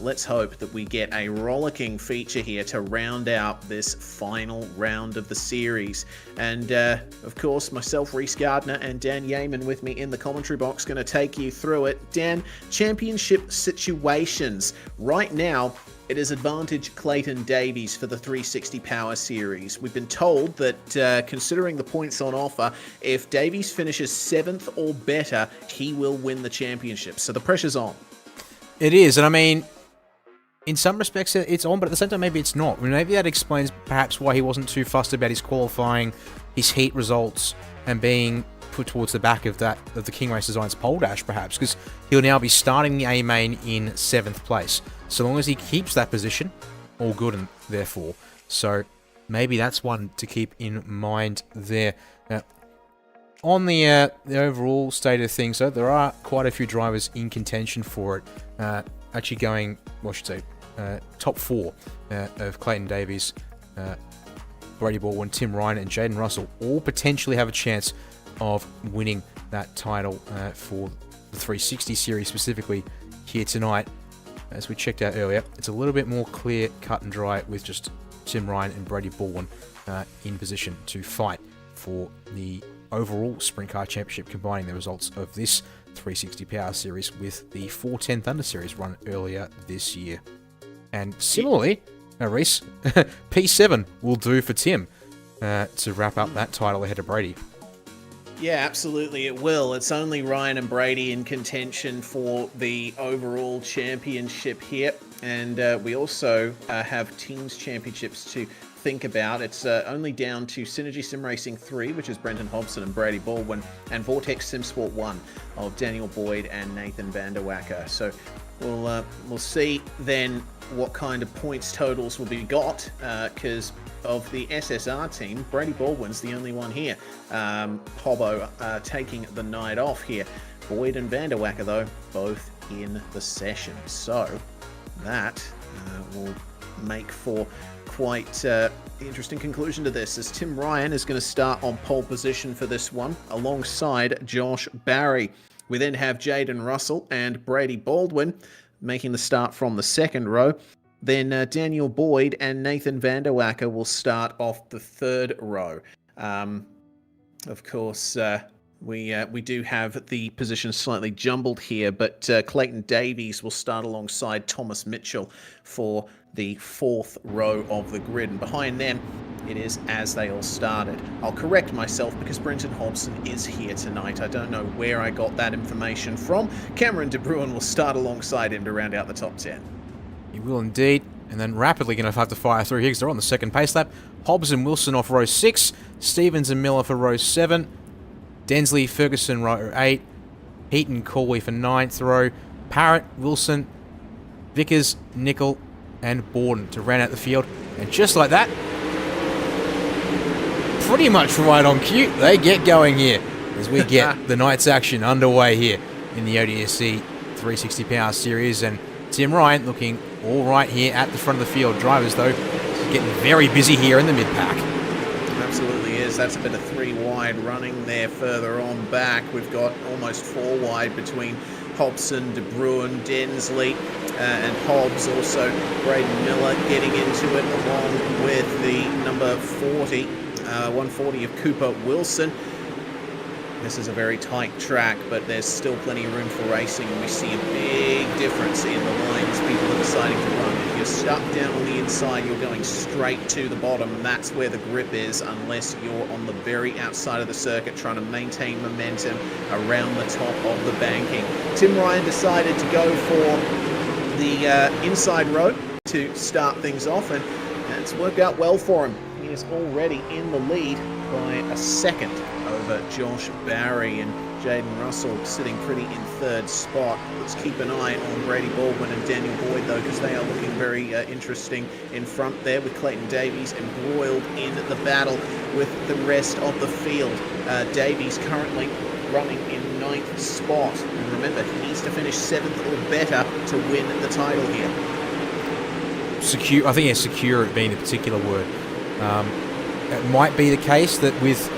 let's hope that we get a rollicking feature here to round out this final round of the series. And of course, myself, Reese Gardner, and Dan Yeaman with me in the commentary box, going to take you through it. Dan, championship situations. Right now, it is advantage Clayton Davies for the 360 Power Series. We've been told that considering the points on offer, if Davies finishes 7th or better, he will win the championship. So the pressure's on. It is, and I mean, in some respects it's on, but at the same time maybe it's not. I mean, maybe that explains perhaps why he wasn't too fussed about his qualifying, his heat results, and being put towards the back of the King Race Designs pole dash, perhaps, because he'll now be starting the A main in 7th place. So long as he keeps that position, all good, and therefore. So maybe that's one to keep in mind there. On the overall state of things, though, there are quite a few drivers in contention for it. Actually going, well, I should say, top 4 of Clayton Davies, Brady Baldwin, Tim Ryan, and Jaden Russell all potentially have a chance of winning that title for the 360 series specifically here tonight. As we checked out earlier, it's a little bit more clear, cut and dry with just Tim Ryan and Brady Baldwin in position to fight for the overall Sprint Car Championship, combining the results of this 360 Power Series with the 410 Thunder Series run earlier this year. And similarly, Reese, P7 will do for Tim to wrap up that title ahead of Brady. Yeah, absolutely it will. It's only Ryan and Brady in contention for the overall championship here. And we also have teams championships to think about. It's only down to Synergy Sim Racing 3, which is Brenton Hobson and Brady Baldwin, and Vortex Sim Sport 1 of Daniel Boyd and Nathan Vanderwacker. So we'll see then what kind of points totals will be got, because of the SSR team, Brady Baldwin's the only one here. Hobbo taking the night off here. Boyd and Vanderwacker, though, both in the session. So that will make for quite interesting conclusion to this, as Tim Ryan is going to start on pole position for this one alongside Josh Barry. We then have Jaden Russell and Brady Baldwin making the start from the second row. Then Daniel Boyd and Nathan Vanderwacker will start off the third row. Of course, we do have the positions slightly jumbled here, but Clayton Davies will start alongside Thomas Mitchell for the fourth row of the grid. And behind them, it is as they all started. I'll correct myself because Brenton Hobson is here tonight. I don't know where I got that information from. Cameron De Bruin will start alongside him to round out the top 10. He will indeed, and then rapidly going to have to fire through here because they're on the second pace lap. Hobbs and Wilson off row 6, Stevens and Miller for row 7, Densley, Ferguson row 8, Heaton, Corley for 9th row, Parrott, Wilson, Vickers, Nickel, and Borden to round out the field. And just like that, pretty much right on cue, they get going here as we get the night's action underway here in the ODSE 360 Power Series. And Tim Ryan looking all right here at the front of the field. Drivers, though, getting very busy here in the mid-pack. Absolutely is. That's a bit of 3 wide running there further on back. We've got almost 4 wide between Hobson, De Bruin, Densley, and Hobbs. Also, Braden Miller getting into it along with the number 40, 140 of Cooper Wilson. This is a very tight track, but there's still plenty of room for racing, and we see a big difference in the lines people are deciding to run. If you're stuck down on the inside, you're going straight to the bottom, and that's where the grip is, unless you're on the very outside of the circuit trying to maintain momentum around the top of the banking. Tim Ryan decided to go for the inside row to start things off, and it's worked out well for him. He is already in the lead by a second over Josh Barry, and Jaden Russell sitting pretty in third spot. Let's keep an eye on Brady Baldwin and Daniel Boyd, though, because they are looking very interesting in front there, with Clayton Davies embroiled in the battle with the rest of the field. Davies currently running in 9th spot. And remember, he needs to finish 7th or better to win the title here. Secure, I think, yeah, secure being the particular word. It might be the case that with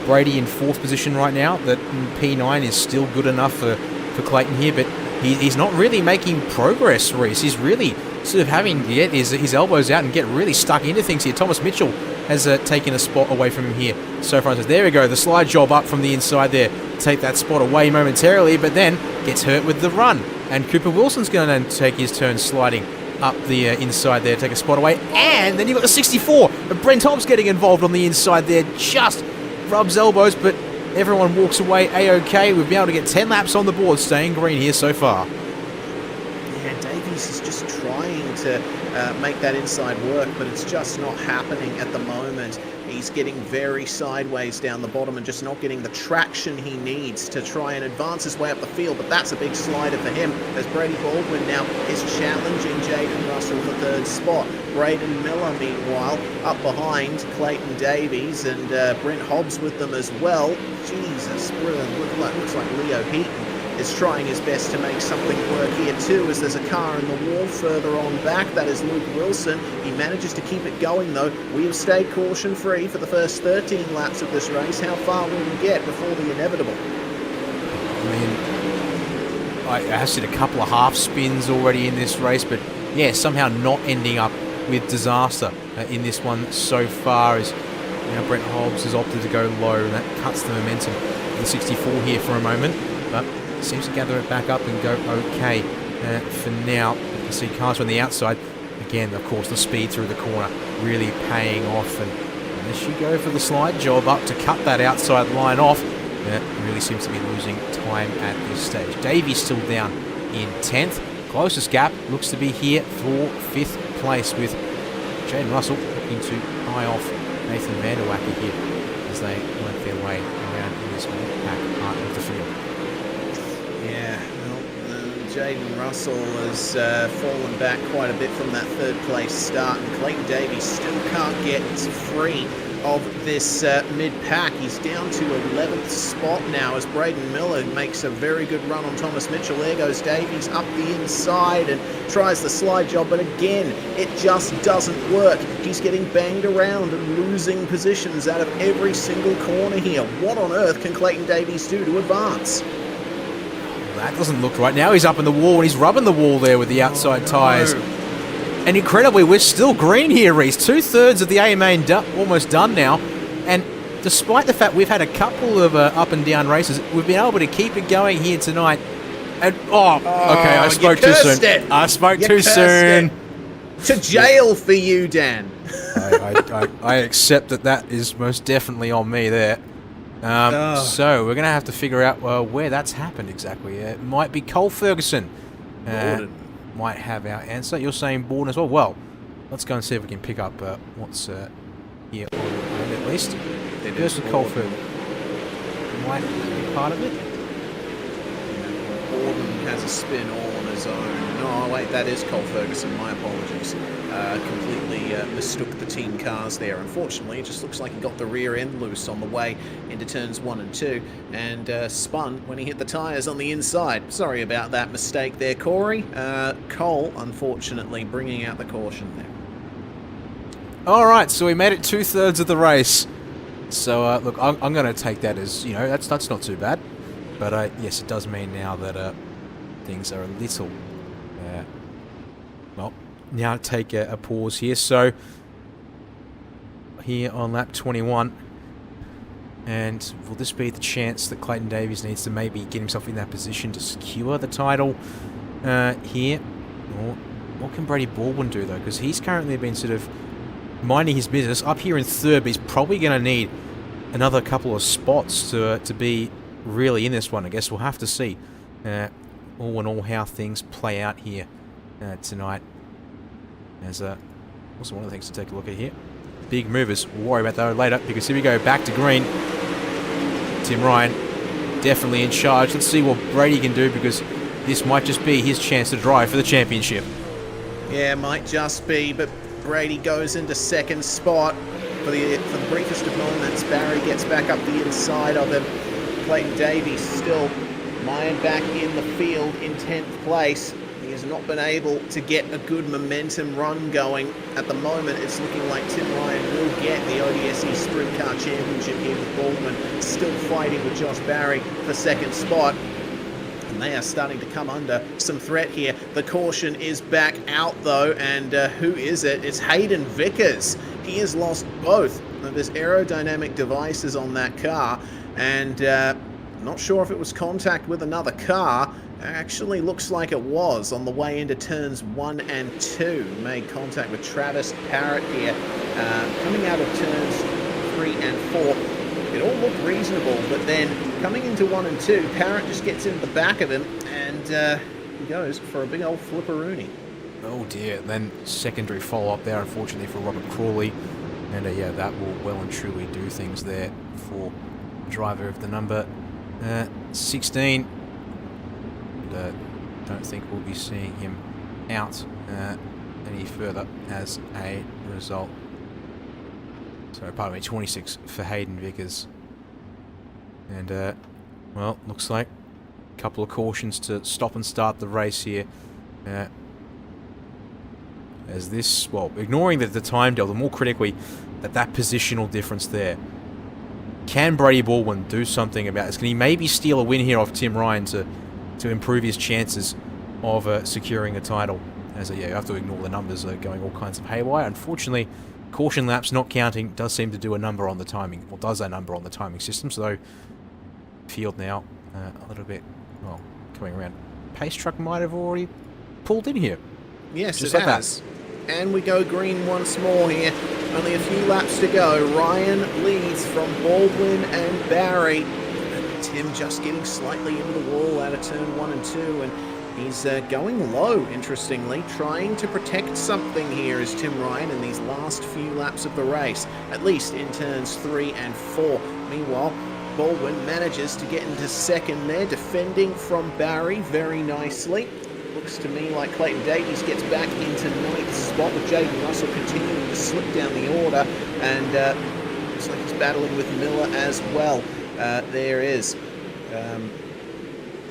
Brady in 4th position right now, that P9 is still good enough for Clayton here, but he's not really making progress, Reese. He's really sort of having to get his elbows out and get really stuck into things here. Thomas Mitchell has taken a spot away from him here so far. There we go, the slide job up from the inside there. Take that spot away momentarily, but then gets hurt with the run. And Cooper Wilson's going to take his turn sliding up the inside there, take a spot away. And then you've got the 64. Brent Hobbs getting involved on the inside there. Just rubs elbows, but everyone walks away A-OK. We've been able to get 10 laps on the board, staying green here so far. Yeah, Davies is just trying to make that inside work, but it's just not happening at the moment. He's getting very sideways down the bottom and just not getting the traction he needs to try and advance his way up the field, but that's a big slider for him, as Brady Baldwin now is challenging Jaden Russell for 3rd spot. Braden Miller, meanwhile, up behind Clayton Davies, and Brent Hobbs with them as well. Jesus, looks like Leo Heaton is trying his best to make something work here too, as there's a car in the wall further on back. That is Luke Wilson. He manages to keep it going though. We have stayed caution free for the first 13 laps of this race. How far will we get before the inevitable? I mean, I have seen a couple of half spins already in this race, but yeah, somehow not ending up with disaster in this one so far, as Brent Hobbs has opted to go low, and that cuts the momentum in 64 here for a moment, but seems to gather it back up and go okay for now. You can see cars on the outside. Again, of course, the speed through the corner really paying off, and as you go for the slide job up to cut that outside line off, really seems to be losing time at this stage. Davies still down in 10th. Closest gap looks to be here for 5th place, with Jaden Russell looking to eye off Nathan Vanderwacker here as they work their way around in this back part of the field. Jaden Russell has fallen back quite a bit from that 3rd place start, and Clayton Davies still can't get free of this mid-pack. He's down to 11th spot now, as Braden Miller makes a very good run on Thomas Mitchell. There goes Davies up the inside and tries the slide job, but again, it just doesn't work. He's getting banged around and losing positions out of every single corner here. What on earth can Clayton Davies do to advance? That doesn't look right. Now he's up in the wall, and he's rubbing the wall there with the outside tyres. And incredibly, we're still green here, Reese. 2/3 of the AMA almost done now. And despite the fact we've had a couple of up and down races, we've been able to keep it going here tonight. And okay, I spoke too soon. I spoke too soon. To jail for you, Dan. I accept that is most definitely on me there. So we're going to have to figure out where that's happened exactly. It might be Cole Ferguson. Might have our answer. You're saying Borden as well. Well, let's go and see if we can pick up what's here on at least. There's Cole Ferguson. Might be part of it. Borden has a spin all on his own. No, wait, that is Cole Ferguson. My apologies. Completely mistook the team cars there. Unfortunately, it just looks like he got the rear end loose on the way into turns 1 and 2 and spun when he hit the tyres on the inside. Sorry about that mistake there, Corey. Cole, unfortunately, bringing out the caution there. All right, so we made it 2/3 of the race. So, look, I'm going to take that as, that's not too bad. But, yes, it does mean now that things are a little, well, now take a pause here. So, here on lap 21, and will this be the chance that Clayton Davies needs to maybe get himself in that position to secure the title here? Or what can Brady Baldwin do, though? Because he's currently been sort of minding his business up here in 3rd, but he's probably going to need another couple of spots to be really in this one. I guess we'll have to see all in all how things play out here tonight. As also one of the things to take a look at here. Big movers. We'll worry about that later, because here we go back to green. Tim Ryan definitely in charge. Let's see what Brady can do, because this might just be his chance to drive for the championship. Yeah, might just be, but Brady goes into second spot. For the briefest of moments, Barry gets back up the inside of him. Clayton Davies still mired back in the field in 10th place. He has not been able to get a good momentum run going. At the moment, it's looking like Tim Ryan will get the ODSE Sprint Car Championship here with Baldwin still fighting with Josh Barry for second spot. And they are starting to come under some threat here. The caution is back out though, and who is it? It's Hayden Vickers. He has lost both of his aerodynamic devices on that car, and not sure if it was contact with another car. Actually looks like it was on the way into turns 1 and 2. Made contact with Travis Parrott here. Coming out of turns 3 and 4, it all looked reasonable, but then coming into 1 and 2, Parrott just gets into the back of him, and he goes for a big old flipperoonie. Oh dear, then secondary follow-up there, unfortunately, for Robert Crawley. And yeah, that will well and truly do things there for driver of the number 16. And, don't think we'll be seeing him out any further as a result. Sorry, pardon me, 26 for Hayden Vickers. And, well, looks like a couple of cautions to stop and start the race here. As this, well, ignoring the time delta, more critically, that positional difference there. Can Brady Baldwin do something about this? Can he maybe steal a win here off Tim Ryan to improve his chances of securing a title? As yeah, you have to ignore the numbers going all kinds of haywire. Unfortunately, caution laps not counting does seem to do a number on the timing, or does a number on the timing system. So field now a little bit, well, coming around. Pace truck might have already pulled in here. Yes, just it like has. that. And we go green once more here. Only a few laps to go. Ryan leads from Baldwin and Barry. And Tim just getting slightly into the wall out of turn 1 and 2. And he's going low, interestingly, trying to protect something here is Tim Ryan in these last few laps of the race, at least in turns 3 and 4. Meanwhile, Baldwin manages to get into second there, defending from Barry very nicely. Looks to me like Clayton Davies gets back into 9th spot, with Jaden Russell continuing to slip down the order, and looks like he's battling with Miller as well. There is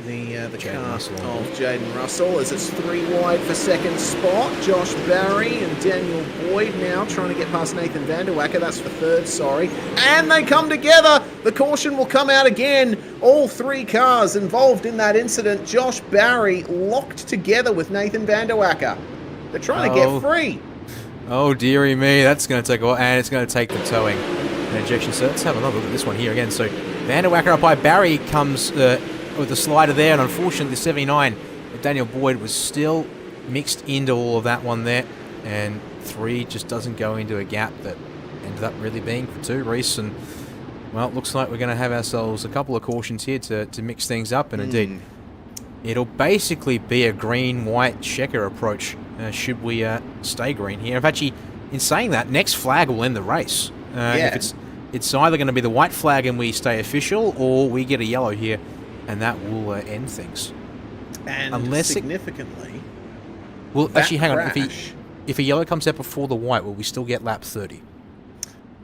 the car of Jaden Russell, as it's 3 wide for second spot. Josh Barry and Daniel Boyd now trying to get past Nathan Vanderwacker. That's for third, sorry. And they come together. The caution will come out again. All 3 cars involved in that incident. Josh Barry locked together with Nathan Vanderwacker. They're trying to get free. Oh, dearie me. That's going to take a while, and it's going to take the towing and ejection. So let's have another look at this one here again. So Vanderwacker up by Barry comes with the slider there, and unfortunately the 79 of Daniel Boyd was still mixed into all of that one there, and 3 just doesn't go into a gap that ended up really being for 2, Reese. And well, it looks like we're going to have ourselves a couple of cautions here to mix things up, and indeed it'll basically be a green-white checker approach should we stay green here. In fact, in saying that, next flag will end the race. If it's either going to be the white flag and we stay official, or we get a yellow here, and that will end things. And unless significantly, well, actually, hang on. If a yellow comes out before the white, will we still get lap 30?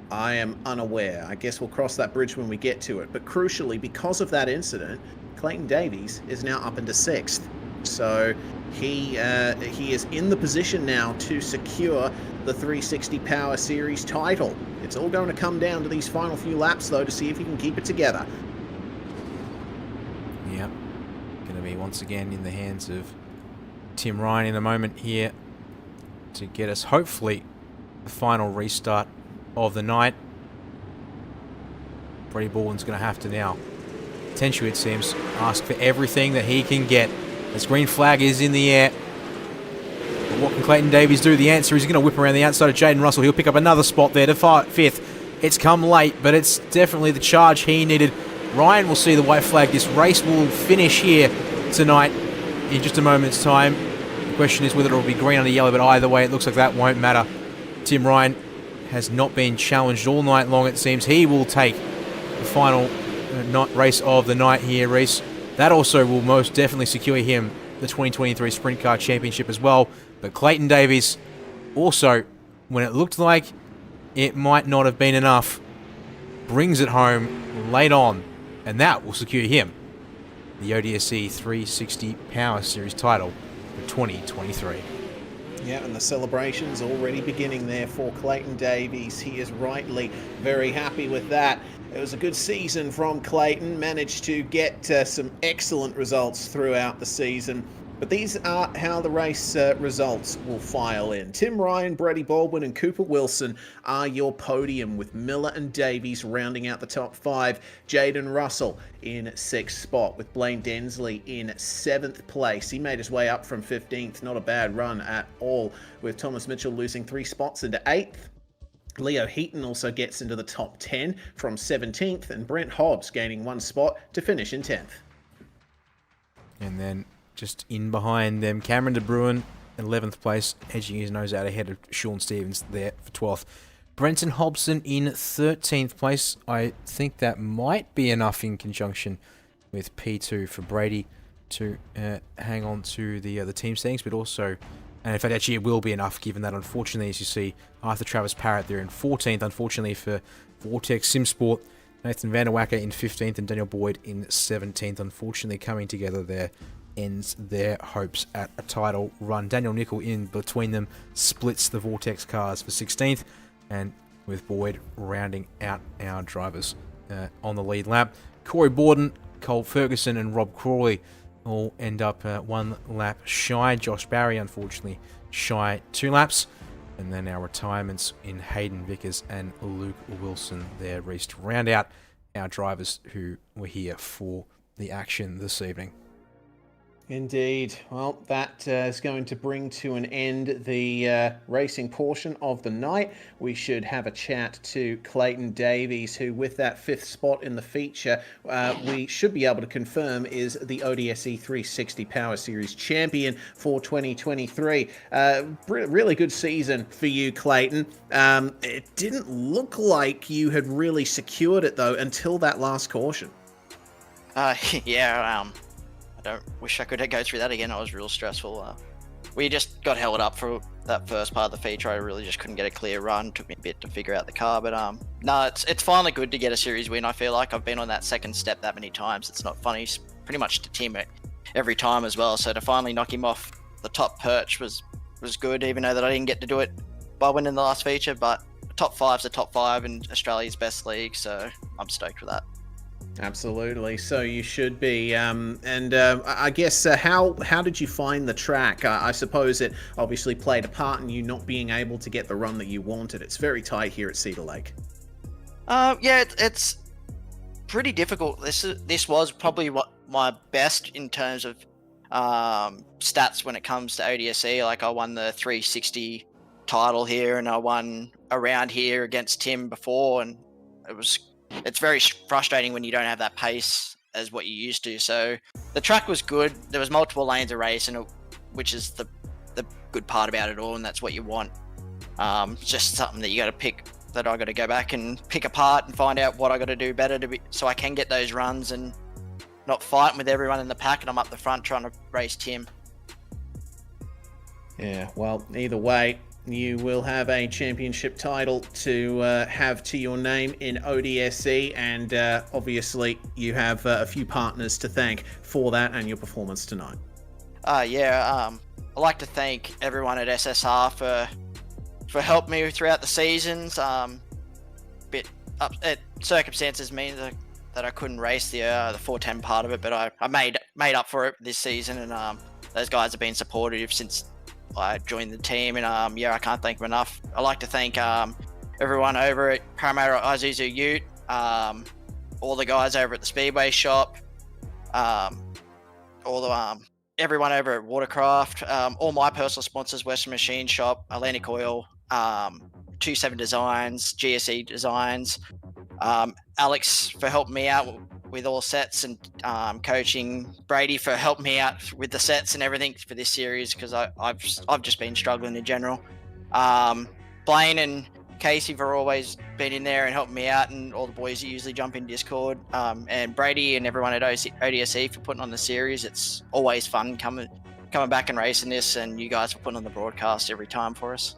I am unaware. I guess we'll cross that bridge when we get to it. But crucially, because of that incident, Clayton Davies is now up into 6th. So he is in the position now to secure the 360 Power Series title. It's all going to come down to these final few laps, though, to see if he can keep it together. Yep. Going to be once again in the hands of Tim Ryan in a moment here to get us, hopefully, the final restart of the night. Brady Baldwin's going to have to now, potentially it seems, ask for everything that he can get. This green flag is in the air. But what can Clayton Davies do? The answer is he's going to whip around the outside of Jaden Russell. He'll pick up another spot there to 5th. It's come late, but it's definitely the charge he needed. Ryan will see the white flag. This race will finish here tonight in just a moment's time. The question is whether it will be green under yellow, but either way, it looks like that won't matter. Tim Ryan has not been challenged all night long, it seems. He will take the final race of the night here, Reese. That also will most definitely secure him the 2023 Sprint Car Championship as well. But Clayton Davies also, when it looked like it might not have been enough, brings it home late on, and that will secure him the ODSE 360 Power Series title for 2023. Yeah, and the celebrations already beginning there for Clayton Davies. He is rightly very happy with that. It was a good season from Clayton, managed to get some excellent results throughout the season. But these are how the race results will file in. Tim Ryan, Brady Baldwin and Cooper Wilson are your podium, with Miller and Davies rounding out the top 5. Jaden Russell in 6th spot, with Blaine Densley in 7th place. He made his way up from 15th. Not a bad run at all, with Thomas Mitchell losing 3 spots into 8th. Leo Heaton also gets into the top 10 from 17th, and Brent Hobbs gaining 1 spot to finish in 10th. And then just in behind them, Cameron De Bruin, 11th place, edging his nose out ahead of Sean Stevens there for 12th. Brenton Hobson in 13th place. I think that might be enough in conjunction with P2 for Brady to hang on to the team standings, but also, and in fact actually it will be enough, given that unfortunately, as you see, Arthur Travis Parrott there in 14th, unfortunately for Vortex Simsport. Nathan Vanderwacker in 15th and Daniel Boyd in 17th, unfortunately coming together there ends their hopes at a title run. Daniel Nickel in between them splits the Vortex cars for 16th, and with Boyd rounding out our drivers on the lead lap. Corey Borden, Cole Ferguson and Rob Crawley all end up 1 lap shy. Josh Barry, unfortunately, shy 2 laps. And then our retirements in Hayden Vickers and Luke Wilson there, Reese, to round out our drivers who were here for the action this evening. Indeed. Well, that is going to bring to an end the racing portion of the night. We should have a chat to Clayton Davies, who, with that 5th spot in the feature, we should be able to confirm is the ODSE 360 Power Series champion for 2023. Really good season for you, Clayton. It didn't look like you had really secured it, though, until that last caution. Yeah, I don't wish I could go through that again. It was real stressful. We just got held up for that first part of the feature. I really just couldn't get a clear run. Took me a bit to figure out the car, but no, it's finally good to get a series win. I feel like I've been on that second step that many times. It's not funny. It's pretty much to Tim every time as well. So to finally knock him off the top perch was good, even though that I didn't get to do it by winning the last feature. But top 5's the top 5 in Australia's best league, so I'm stoked with that. Absolutely. So you should be. I guess how did you find the track? I suppose it obviously played a part in you not being able to get the run that you wanted. It's very tight here at Cedar Lake. Yeah, it's pretty difficult. This was probably what my best in terms of stats when it comes to ODSE. Like, I won the 360 title here, and I won around here against Tim before, and it's very frustrating when you don't have that pace as what you used to. So the track was good. There was multiple lanes of race, which is the good part about it all, and that's what you want. It's just something that you got to pick, that I got to go back and pick apart and find out what I got to do better so I can get those runs and not fighting with everyone in the pack, and I'm up the front trying to race Tim. Yeah, well, either way, you will have a championship title to have to your name in ODSE, and obviously you have a few partners to thank for that and your performance tonight. I'd like to thank everyone at SSR for helping me throughout the seasons. Circumstances mean that I couldn't race the 410 part of it, but I made up for it this season, and those guys have been supportive since I joined the team, and I can't thank them enough. I'd like to thank everyone over at Parramatta Isuzu Ute, all the guys over at the Speedway shop, everyone over at Watercraft, all my personal sponsors, Western Machine Shop, Atlantic Oil, 27 Designs, GSE Designs, Alex for helping me out with all sets and coaching, Brady for helping me out with the sets and everything for this series, because I've just been struggling in general. Blaine and Casey for always been in there and helping me out, and all the boys that usually jump in Discord, and Brady and everyone at ODSE for putting on the series. It's always fun coming back and racing this, and you guys for putting on the broadcast every time for us.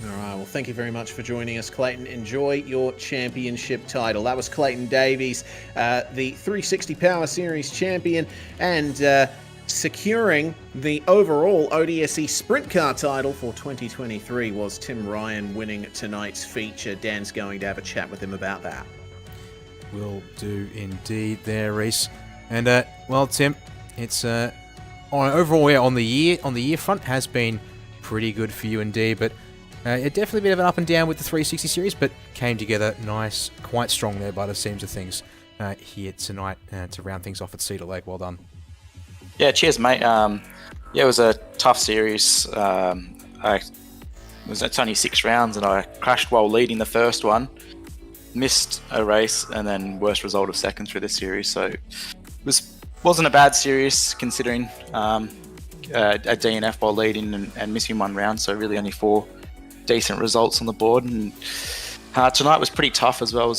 All right, well, thank you very much for joining us, Clayton. Enjoy your championship title. That was Clayton Davies, the 360 Power Series champion, and securing the overall ODSE Sprint Car title for 2023 was Tim Ryan, winning tonight's feature. Dan's going to have a chat with him about that. Will do indeed there, Reese. And, well, Tim, it's overall, on the year front has been pretty good for you indeed, but definitely a bit of an up and down with the 360 series, but came together nice, quite strong there by the seams of things here tonight to round things off at Cedar Lake. Well done. Yeah, cheers, mate. It was a tough series. It's only 6 rounds, and I crashed while leading the first one, missed a race, and then worst result of second through the series. So it wasn't a bad series considering a DNF while leading and missing 1 round. So really only 4 decent results on the board, and tonight was pretty tough as well.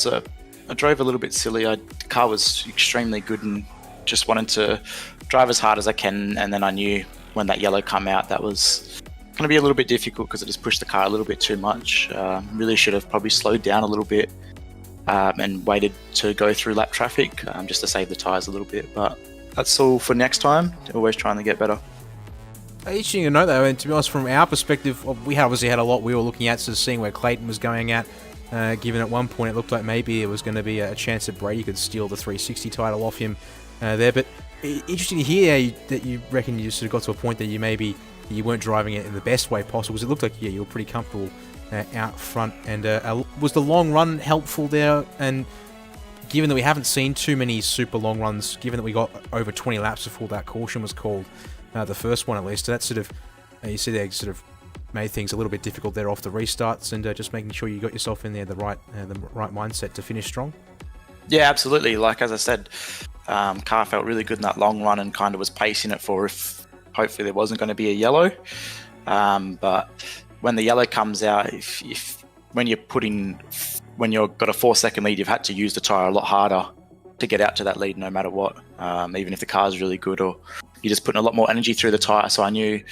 I drove a little bit silly. The car was extremely good and just wanted to drive as hard as I can, and then I knew when that yellow come out that was going to be a little bit difficult because it just pushed the car a little bit too much. Really should have probably slowed down a little bit and waited to go through lap traffic just to save the tyres a little bit, but that's all for next time. Always trying to get better. Interesting to note, though, and to be honest, from our perspective, we obviously had a lot we were looking at, so seeing where Clayton was going at, given at one point it looked like maybe it was going to be a chance that Brady could steal the 360 title off him there. But interesting to hear that you reckon you sort of got to a point that you weren't driving it in the best way possible, because it looked like, you were pretty comfortable out front. And was the long run helpful there? And given that we haven't seen too many super long runs, given that we got over 20 laps before that caution was called, the first one at least, so that sort of, you see there, sort of made things a little bit difficult there off the restarts, and just making sure you got yourself in there the right mindset to finish strong. Yeah, absolutely. Like as I said, car felt really good in that long run and kind of was pacing it for if hopefully there wasn't going to be a yellow. But when the yellow comes out, when you've got a 4-second lead, you've had to use the tyre a lot harder to get out to that lead no matter what, even if the car's really good, or you're just putting a lot more energy through the tyre. So I knew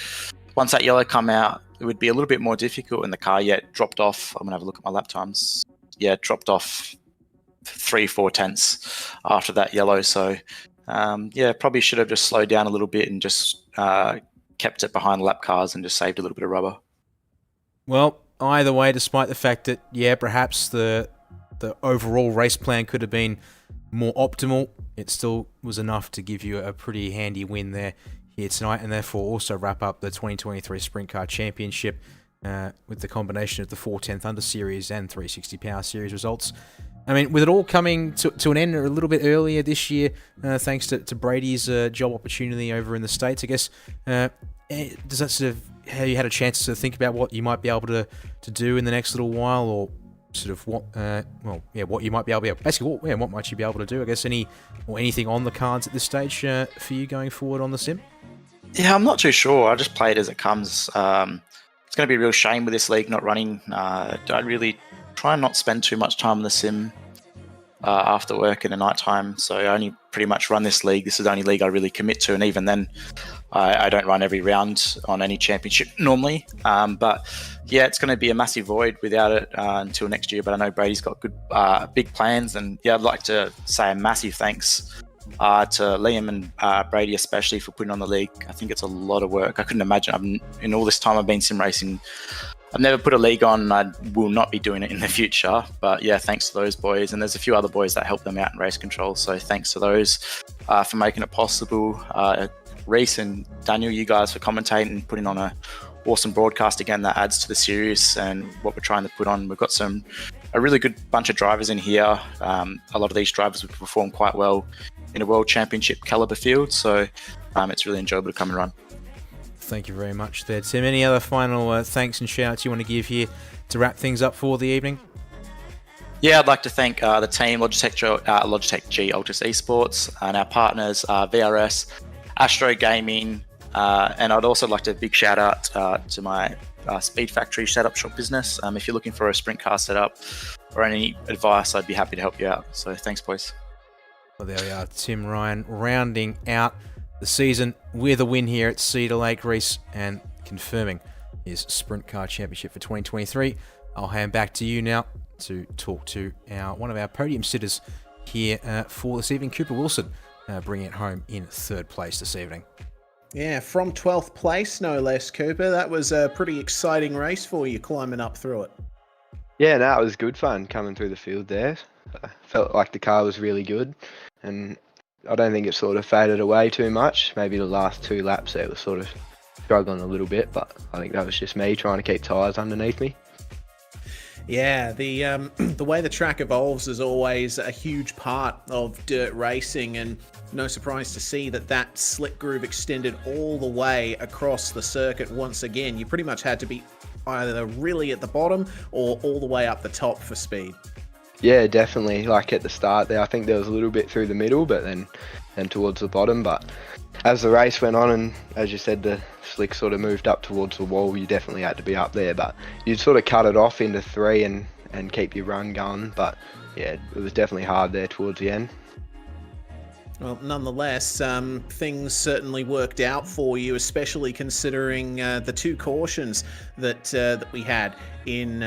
once that yellow come out, it would be a little bit more difficult, and the car dropped off. I'm going to have a look at my lap times. Yeah, dropped off 3-4 tenths after that yellow. So probably should have just slowed down a little bit and just kept it behind lap cars and just saved a little bit of rubber. Well, either way, despite the fact that, perhaps the overall race plan could have been more optimal, it still was enough to give you a pretty handy win there here tonight, and therefore also wrap up the 2023 Sprint Car Championship with the combination of the 410th Under Series and 360 Power Series results. I mean, with it all coming to an end a little bit earlier this year, thanks to Brady's job opportunity over in the States, I guess, does that sort of, have you had a chance to think about what you might be able to do in the next little while, or sort of what you might be able to, basically, what might you be able to do? I guess anything on the cards at this stage for you going forward on the sim? Yeah, I'm not too sure. I just play it as it comes. It's going to be a real shame with this league not running. I really try and not spend too much time on the sim after work in the night time. So I only pretty much run this league. This is the only league I really commit to, and even then, I don't run every round on any championship normally. But yeah, it's going to be a massive void without it until next year. But I know Brady's got good, big plans, and yeah, I'd like to say a massive thanks to Liam and Brady especially for putting on the league. I think it's a lot of work. I couldn't imagine. In all this time I've been sim racing, I've never put a league on. I will not be doing it in the future. But yeah, thanks to those boys, and there's a few other boys that help them out in race control. So thanks to those for making it possible. Reese and Daniel, you guys for commentating and putting on a awesome broadcast again that adds to the series and what we're trying to put on. We've got a really good bunch of drivers in here. A lot of these drivers would perform quite well in a world championship caliber field, so it's really enjoyable to come and run. Thank you very much there, Tim. Any other final thanks and shout-outs you want to give here to wrap things up for the evening? Yeah, I'd like to thank the team, Logitech G Altus Esports, and our partners, VRS, Astro Gaming, and I'd also like to big shout out to my Speed Factory setup shop business. If you're looking for a sprint car setup or any advice, I'd be happy to help you out. So thanks, boys. Well, there we are. Tim Ryan rounding out the season with a win here at Cedar Lake, Reese, and confirming his Sprint Car Championship for 2023. I'll hand back to you now to talk to one of our podium sitters here for this evening, Cooper Wilson, bringing it home in 3rd place this evening. Yeah, from 12th place, no less, Cooper. That was a pretty exciting race for you, climbing up through it. Yeah, no, it was good fun coming through the field there. I felt like the car was really good, and I don't think it sort of faded away too much. Maybe the last 2 laps there was sort of struggling a little bit, but I think that was just me trying to keep tyres underneath me. Yeah, the way the track evolves is always a huge part of dirt racing, and no surprise to see that slick groove extended all the way across the circuit once again. You pretty much had to be either really at the bottom or all the way up the top for speed. Yeah, definitely. Like at the start there, I think there was a little bit through the middle, but then towards the bottom. But as the race went on, and as you said, the slick sort of moved up towards the wall, you definitely had to be up there. But you'd sort of cut it off into 3 and keep your run going. But yeah, it was definitely hard there towards the end. Well, nonetheless, things certainly worked out for you, especially considering the 2 cautions that we had in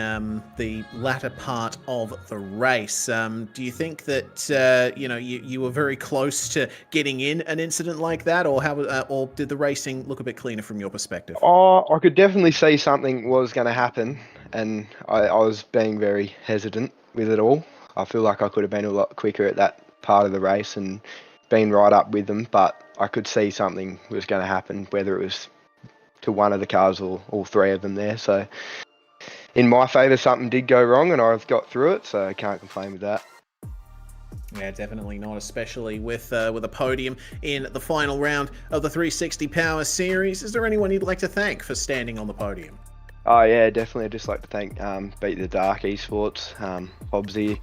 the latter part of the race. Do you think that you were very close to getting in an incident like that, or did the racing look a bit cleaner from your perspective? I could definitely see something was going to happen, and I was being very hesitant with it all. I feel like I could have been a lot quicker at that part of the race and been right up with them, but I could see something was going to happen, whether it was to one of the cars or all 3 of them there. So in my favour, something did go wrong and I've got through it, so I can't complain with that. Yeah, definitely not, especially with a podium in the final round of the 360 Power Series. Is there anyone you'd like to thank for standing on the podium? Oh yeah, definitely. I'd just like to thank Beat the Dark Esports, Hobbsy.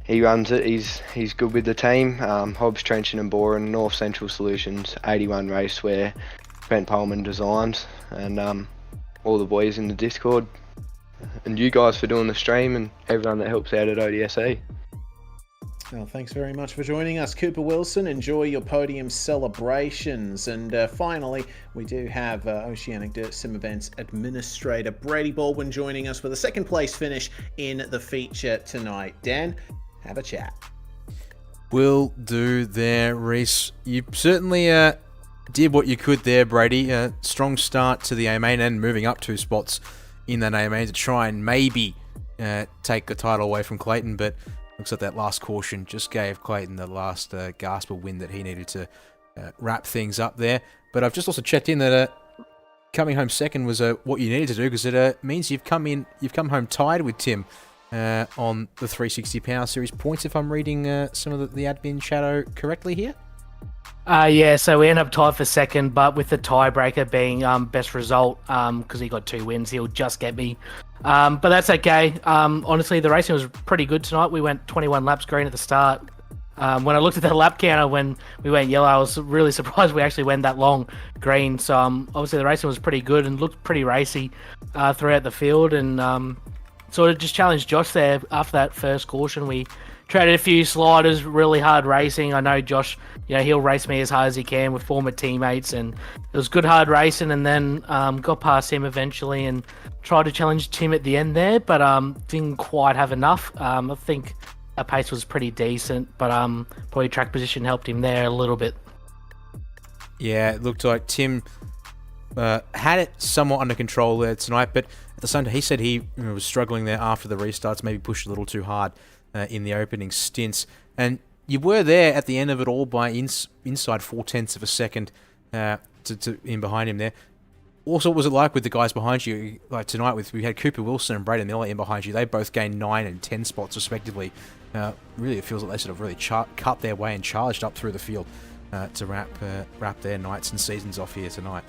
He runs it. He's good with the team. Hobbs, Trenchant and Boren, North Central Solutions, 81 Racewear, Brent Pullman Designs, and all the boys in the Discord, and you guys for doing the stream, and everyone that helps out at ODSE. Well, thanks very much for joining us, Cooper Wilson. Enjoy your podium celebrations. And finally, we do have Oceanic Dirt Sim Events Administrator Brady Baldwin joining us with a 2nd place finish in the feature tonight. Dan, have a chat. Will do there, Reese. You certainly did what you could there, Brady. Strong start to the A-Main and moving up 2 spots in that A-Main to try and maybe take the title away from Clayton, but looks like that last caution just gave Clayton the last gasp of wind that he needed to wrap things up there. But I've just also checked in that coming home 2nd was what you needed to do, because it means you've come home tied with Tim on the 360 Power Series points, if I'm reading some of the admin shadow correctly here. Yeah, so we end up tied for 2nd, but with the tiebreaker being best result, because he got 2 wins, he'll just get me. But that's okay. Honestly, the racing was pretty good tonight. We went 21 laps green at the start. When I looked at the lap counter when we went yellow, I was really surprised we actually went that long green. So obviously the racing was pretty good and looked pretty racy throughout the field, and sort of just challenged Josh there after that first caution. We traded a few sliders, really hard racing. I know Josh, he'll race me as hard as he can with former teammates, and it was good hard racing, and then got past him eventually and tried to challenge Tim at the end there, but didn't quite have enough. I think our pace was pretty decent, but probably track position helped him there a little bit. Yeah, it looked like Tim had it somewhat under control there tonight, but at the same time, he said he was struggling there after the restarts, maybe pushed a little too hard in the opening stints. And you were there at the end of it all by inside 0.4 of a second to in behind him there. Also, what was it like with the guys behind you? Like tonight, we had Cooper Wilson and Braden Miller in behind you. They both gained 9 and 10 spots respectively. Really, it feels like they sort of really cut their way and charged up through the field to wrap their nights and seasons off here tonight.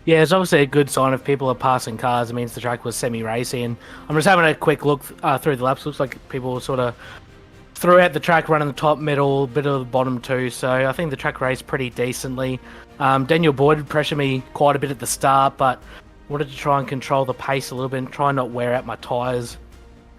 Yeah, it's obviously a good sign if people are passing cars. It means the track was semi-racy, and I'm just having a quick look through the laps. Looks like people sort of throughout the track running the top, middle, bit of the bottom too. So I think the track raced pretty decently. Daniel Boyd pressured me quite a bit at the start, but wanted to try and control the pace a little bit and try and not wear out my tyres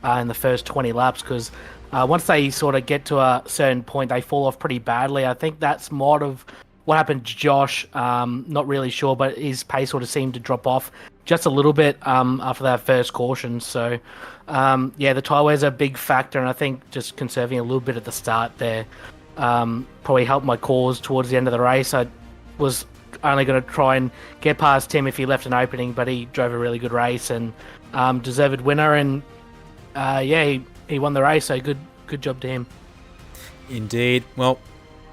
in the first 20 laps, because once they sort of get to a certain point, they fall off pretty badly. I think that's more of what happened to Josh. Not really sure, but his pace sort of seemed to drop off just a little bit after that first caution. So, the tyre wear's a big factor, and I think just conserving a little bit at the start there probably helped my cause towards the end of the race. I was only going to try and get past Tim if he left an opening, but he drove a really good race and deserved winner, and he won the race, so good job to him. Indeed. Well,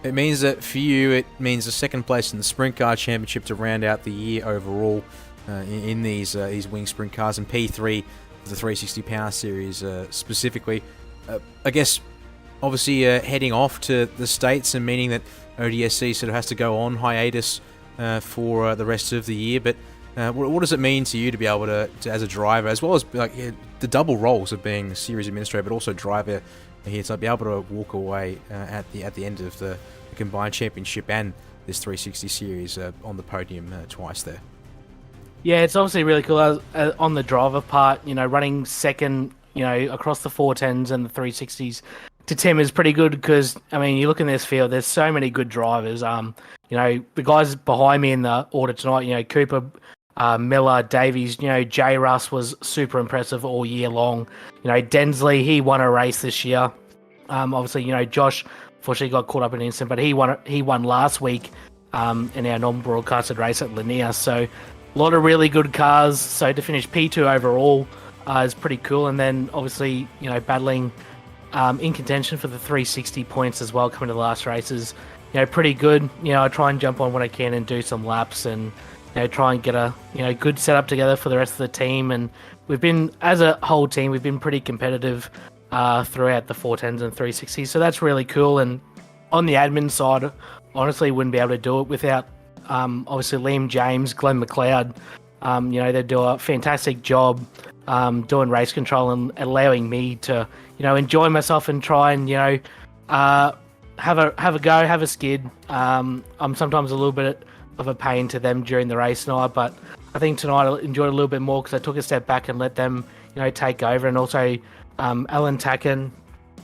it means that for you, it means a second place in the Sprint Car Championship to round out the year overall in these wing sprint cars, and P3 for the 360 Power Series specifically. I guess, obviously, heading off to the States and meaning that ODSE sort of has to go on hiatus for the rest of the year, but what does it mean to you to be able to as a driver, as well as the double roles of being series administrator but also driver here, to be able to walk away at the end of the combined championship and this 360 series on the podium twice there? Yeah, it's obviously really cool on the driver part. Running second, across the 410s and the 360s to Tim is pretty good, because you look in this field, there's so many good drivers. The guys behind me in the order tonight, Cooper, Miller, Davies, J. Russ was super impressive all year long. Densley, he won a race this year. Obviously, Josh, unfortunately got caught up in an incident, but he won last week in our non-broadcasted race at Lanier. So a lot of really good cars. So to finish P2 overall is pretty cool. And then obviously, battling in contention for the 360 points as well coming to the last races, pretty good. I try and jump on when I can and do some laps and try and get a good setup together for the rest of the team. And we've been, as a whole team, we've been pretty competitive throughout the 410s and 360s, so that's really cool. And on the admin side, honestly, wouldn't be able to do it without obviously Liam James, Glenn McLeod. They do a fantastic job doing race control and allowing me to enjoy myself and try and have a go, have a skid. I'm sometimes a little bit of a pain to them during the race night, but I think tonight I enjoyed it a little bit more because I took a step back and let them take over. And also Alan Tacken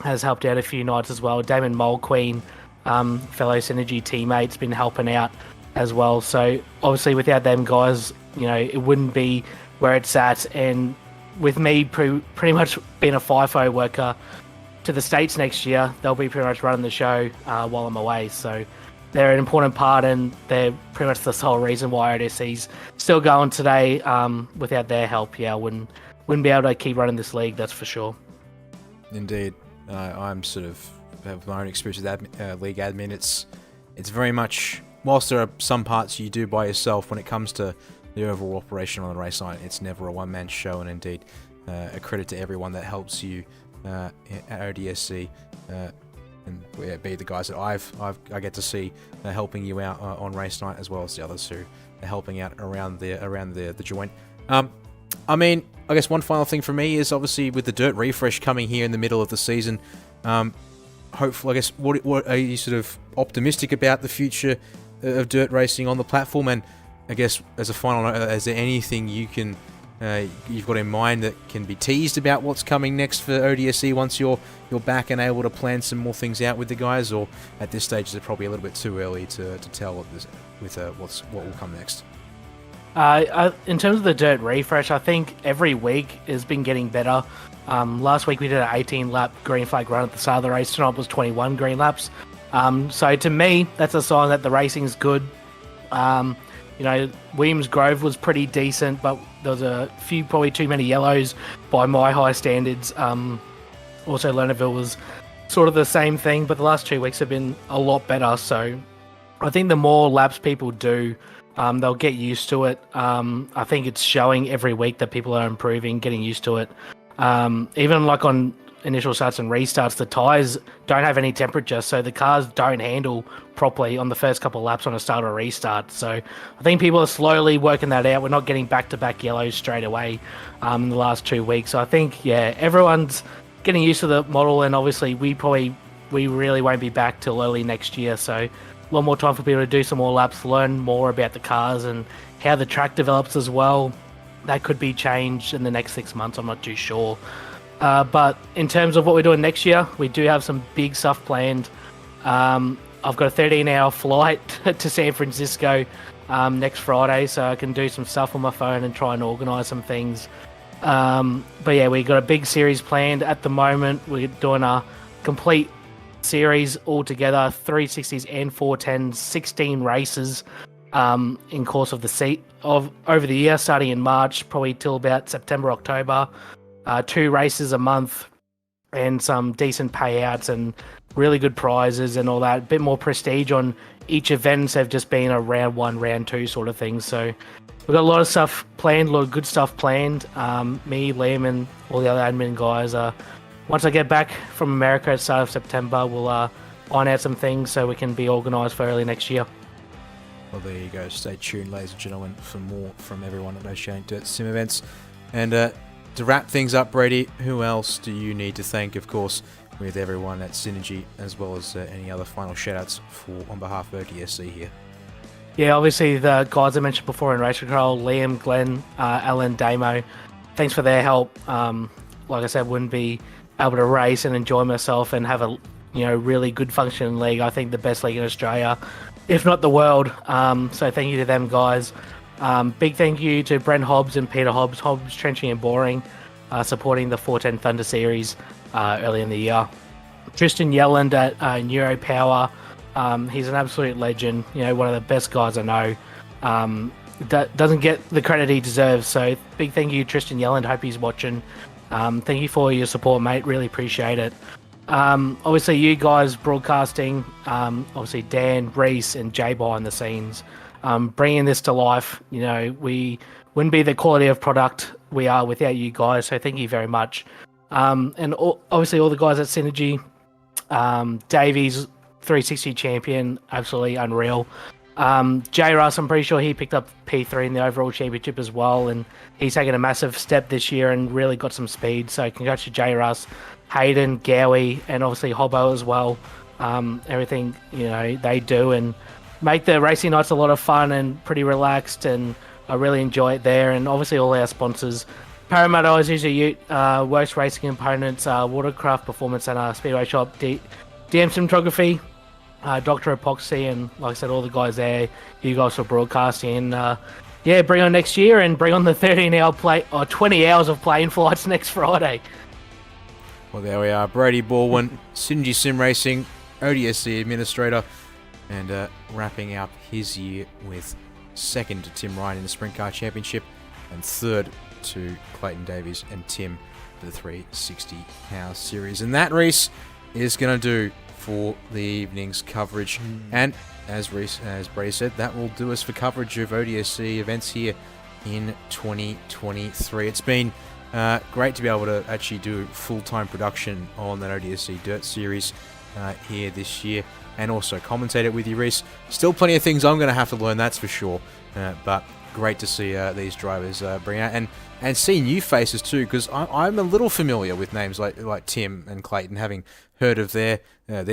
has helped out a few nights as well. Damon Mulqueen, fellow Synergy teammates, been helping out as well. So obviously without them guys, it wouldn't be where it's at. And with me pretty much being a FIFO worker to the States next year, they'll be pretty much running the show while I'm away. So they're an important part, and they're pretty much the sole reason why ODSE's still going today. Without their help, I wouldn't be able to keep running this league, that's for sure. Indeed. I'm sort of have my own experience with league admin. It's very much, whilst there are some parts you do by yourself, when it comes to the overall operation on the race line, it's never a one-man show. And indeed, a credit to everyone that helps you at ODSE, and be the guys that I get to see helping you out on race night, as well as the others who are helping out around the joint. I guess one final thing for me is obviously with the dirt refresh coming here in the middle of the season. Hopefully, I guess, what are you sort of optimistic about the future of dirt racing on the platform? And I guess as a final note, is there anything you've got in mind that can be teased about what's coming next for ODSE once you're back and able to plan some more things out with the guys? Or at this stage is it probably a little bit too early to tell what will come next? In terms of the dirt refresh, I think every week has been getting better. Last week we did an 18-lap green flag run at the start of the race. Tonight was 21 green laps. So to me, that's a sign that the racing's good. Williams Grove was pretty decent, but there was a few, probably too many yellows by my high standards. Also, Lernerville was sort of the same thing, but the last 2 weeks have been a lot better. So I think the more laps people do, they'll get used to it. I think it's showing every week that people are improving, getting used to it. Even like on initial starts and restarts, the tyres don't have any temperature, so the cars don't handle properly on the first couple of laps on a start or restart. So I think people are slowly working that out. We're not getting back-to-back yellows straight away in the last 2 weeks. So I think, everyone's getting used to the model, and obviously we really won't be back till early next year. So a lot more time for people to do some more laps, learn more about the cars and how the track develops as well. that could be changed in the next 6 months. I'm not too sure. But in terms of what we're doing next year, we do have some big stuff planned. I've got a 13-hour flight to San Francisco next Friday, so I can do some stuff on my phone and try and organise some things. But yeah, we got a big series planned at the moment. We're doing a complete series altogether, 360s and 410s, 16 races in course of over the year, starting in March, probably till about September, October. 2 races a month and some decent payouts and really good prizes and all that. A bit more prestige on each event instead of just being a round 1, round 2 sort of thing. So we've got a lot of stuff planned, a lot of good stuff planned. Me, Liam, and all the other admin guys. Once I get back from America at the start of September, we'll iron out some things so we can be organised for early next year. Well, there you go. Stay tuned, ladies and gentlemen, for more from everyone at Oceanic Dirt Sim Events. And to wrap things up, Brady, who else do you need to thank, of course, with everyone at Synergy, as well as any other final shout-outs on behalf of ODSE here? Yeah, obviously the guys I mentioned before in race control, Liam, Glenn, Alan, Damo, thanks for their help. Like I said, wouldn't be able to race and enjoy myself and have a really good functioning league. I think the best league in Australia, if not the world. So thank you to them guys. Big thank you to Brent Hobbs and Peter Hobbs, Trenching and Boring, supporting the 410 Thunder Series early in the year. Tristan Yelland at Neuropower, he's an absolute legend, one of the best guys I know. Doesn't get the credit he deserves, so big thank you, Tristan Yelland. Hope he's watching. Thank you for your support, mate. Really appreciate it. Obviously, you guys broadcasting, obviously Dan, Reese, and Jay behind the scenes, bringing this to life. We wouldn't be the quality of product we are without you guys, so thank you very much. And obviously all the guys at Synergy, Davies, 360 champion, absolutely unreal. J. Russ, I'm pretty sure he picked up P3 in the overall championship as well, and he's taken a massive step this year and really got some speed. So congrats to J. Russ, Hayden, Gowie, and obviously Hobbo as well. Everything they do and make the racing nights a lot of fun and pretty relaxed, and I really enjoy it there. And obviously all our sponsors, Parramatta Isuzu Ute, Works Racing Components, Watercraft Performance Centre, Speedway Shop, DM Simtography, Dr. Epoxy, and like I said, all the guys there, you guys for broadcasting. And bring on next year and bring on the 13-hour play or 20 hours of plane flights next Friday. Well, there we are. Brady Baldwin, Synergy Sim Racing, ODSE Administrator, and wrapping up his year with second to Tim Ryan in the Sprint Car Championship and third to Clayton Davies and Tim for the 360 House Series. And that, Reese, is going to do for the evening's coverage. And as Brady said, that will do us for coverage of ODSE events here in 2023. It's been great to be able to actually do full-time production on that ODSE Dirt Series here this year, and also commentate it with you, Reese. Still plenty of things I'm going to have to learn, that's for sure. But great to see these drivers bring out and see new faces too, because I'm a little familiar with names like Tim and Clayton, having heard of their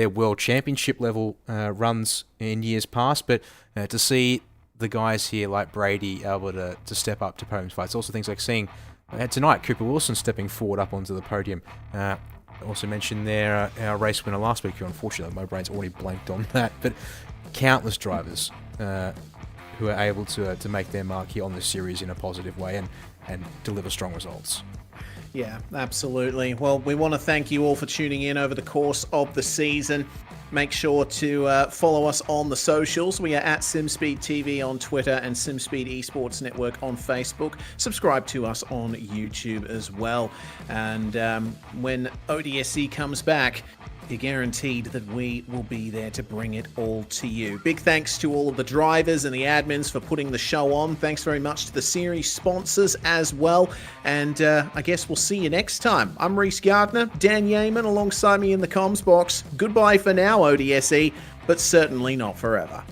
World Championship level runs in years past. But to see the guys here like Brady able to step up to podium fights, also things like seeing tonight Cooper Wilson stepping forward up onto the podium. Also mentioned there our race winner last week, who unfortunately my brain's already blanked on that, but countless drivers who are able to make their mark here on this series in a positive way and deliver strong results. Yeah, absolutely. Well, we want to thank you all for tuning in over the course of the season. Make sure to follow us on the socials. We are at SimSpeed TV on Twitter and SimSpeed Esports Network on Facebook. Subscribe to us on YouTube as well. And when ODSE comes back, you're guaranteed that we will be there to bring it all to you. Big thanks to all of the drivers and the admins for putting the show on. Thanks very much to the series sponsors as well. And I guess we'll see you next time. I'm Reese Gardner, Dan Yeaman alongside me in the comms box. Goodbye for now, ODSE, but certainly not forever.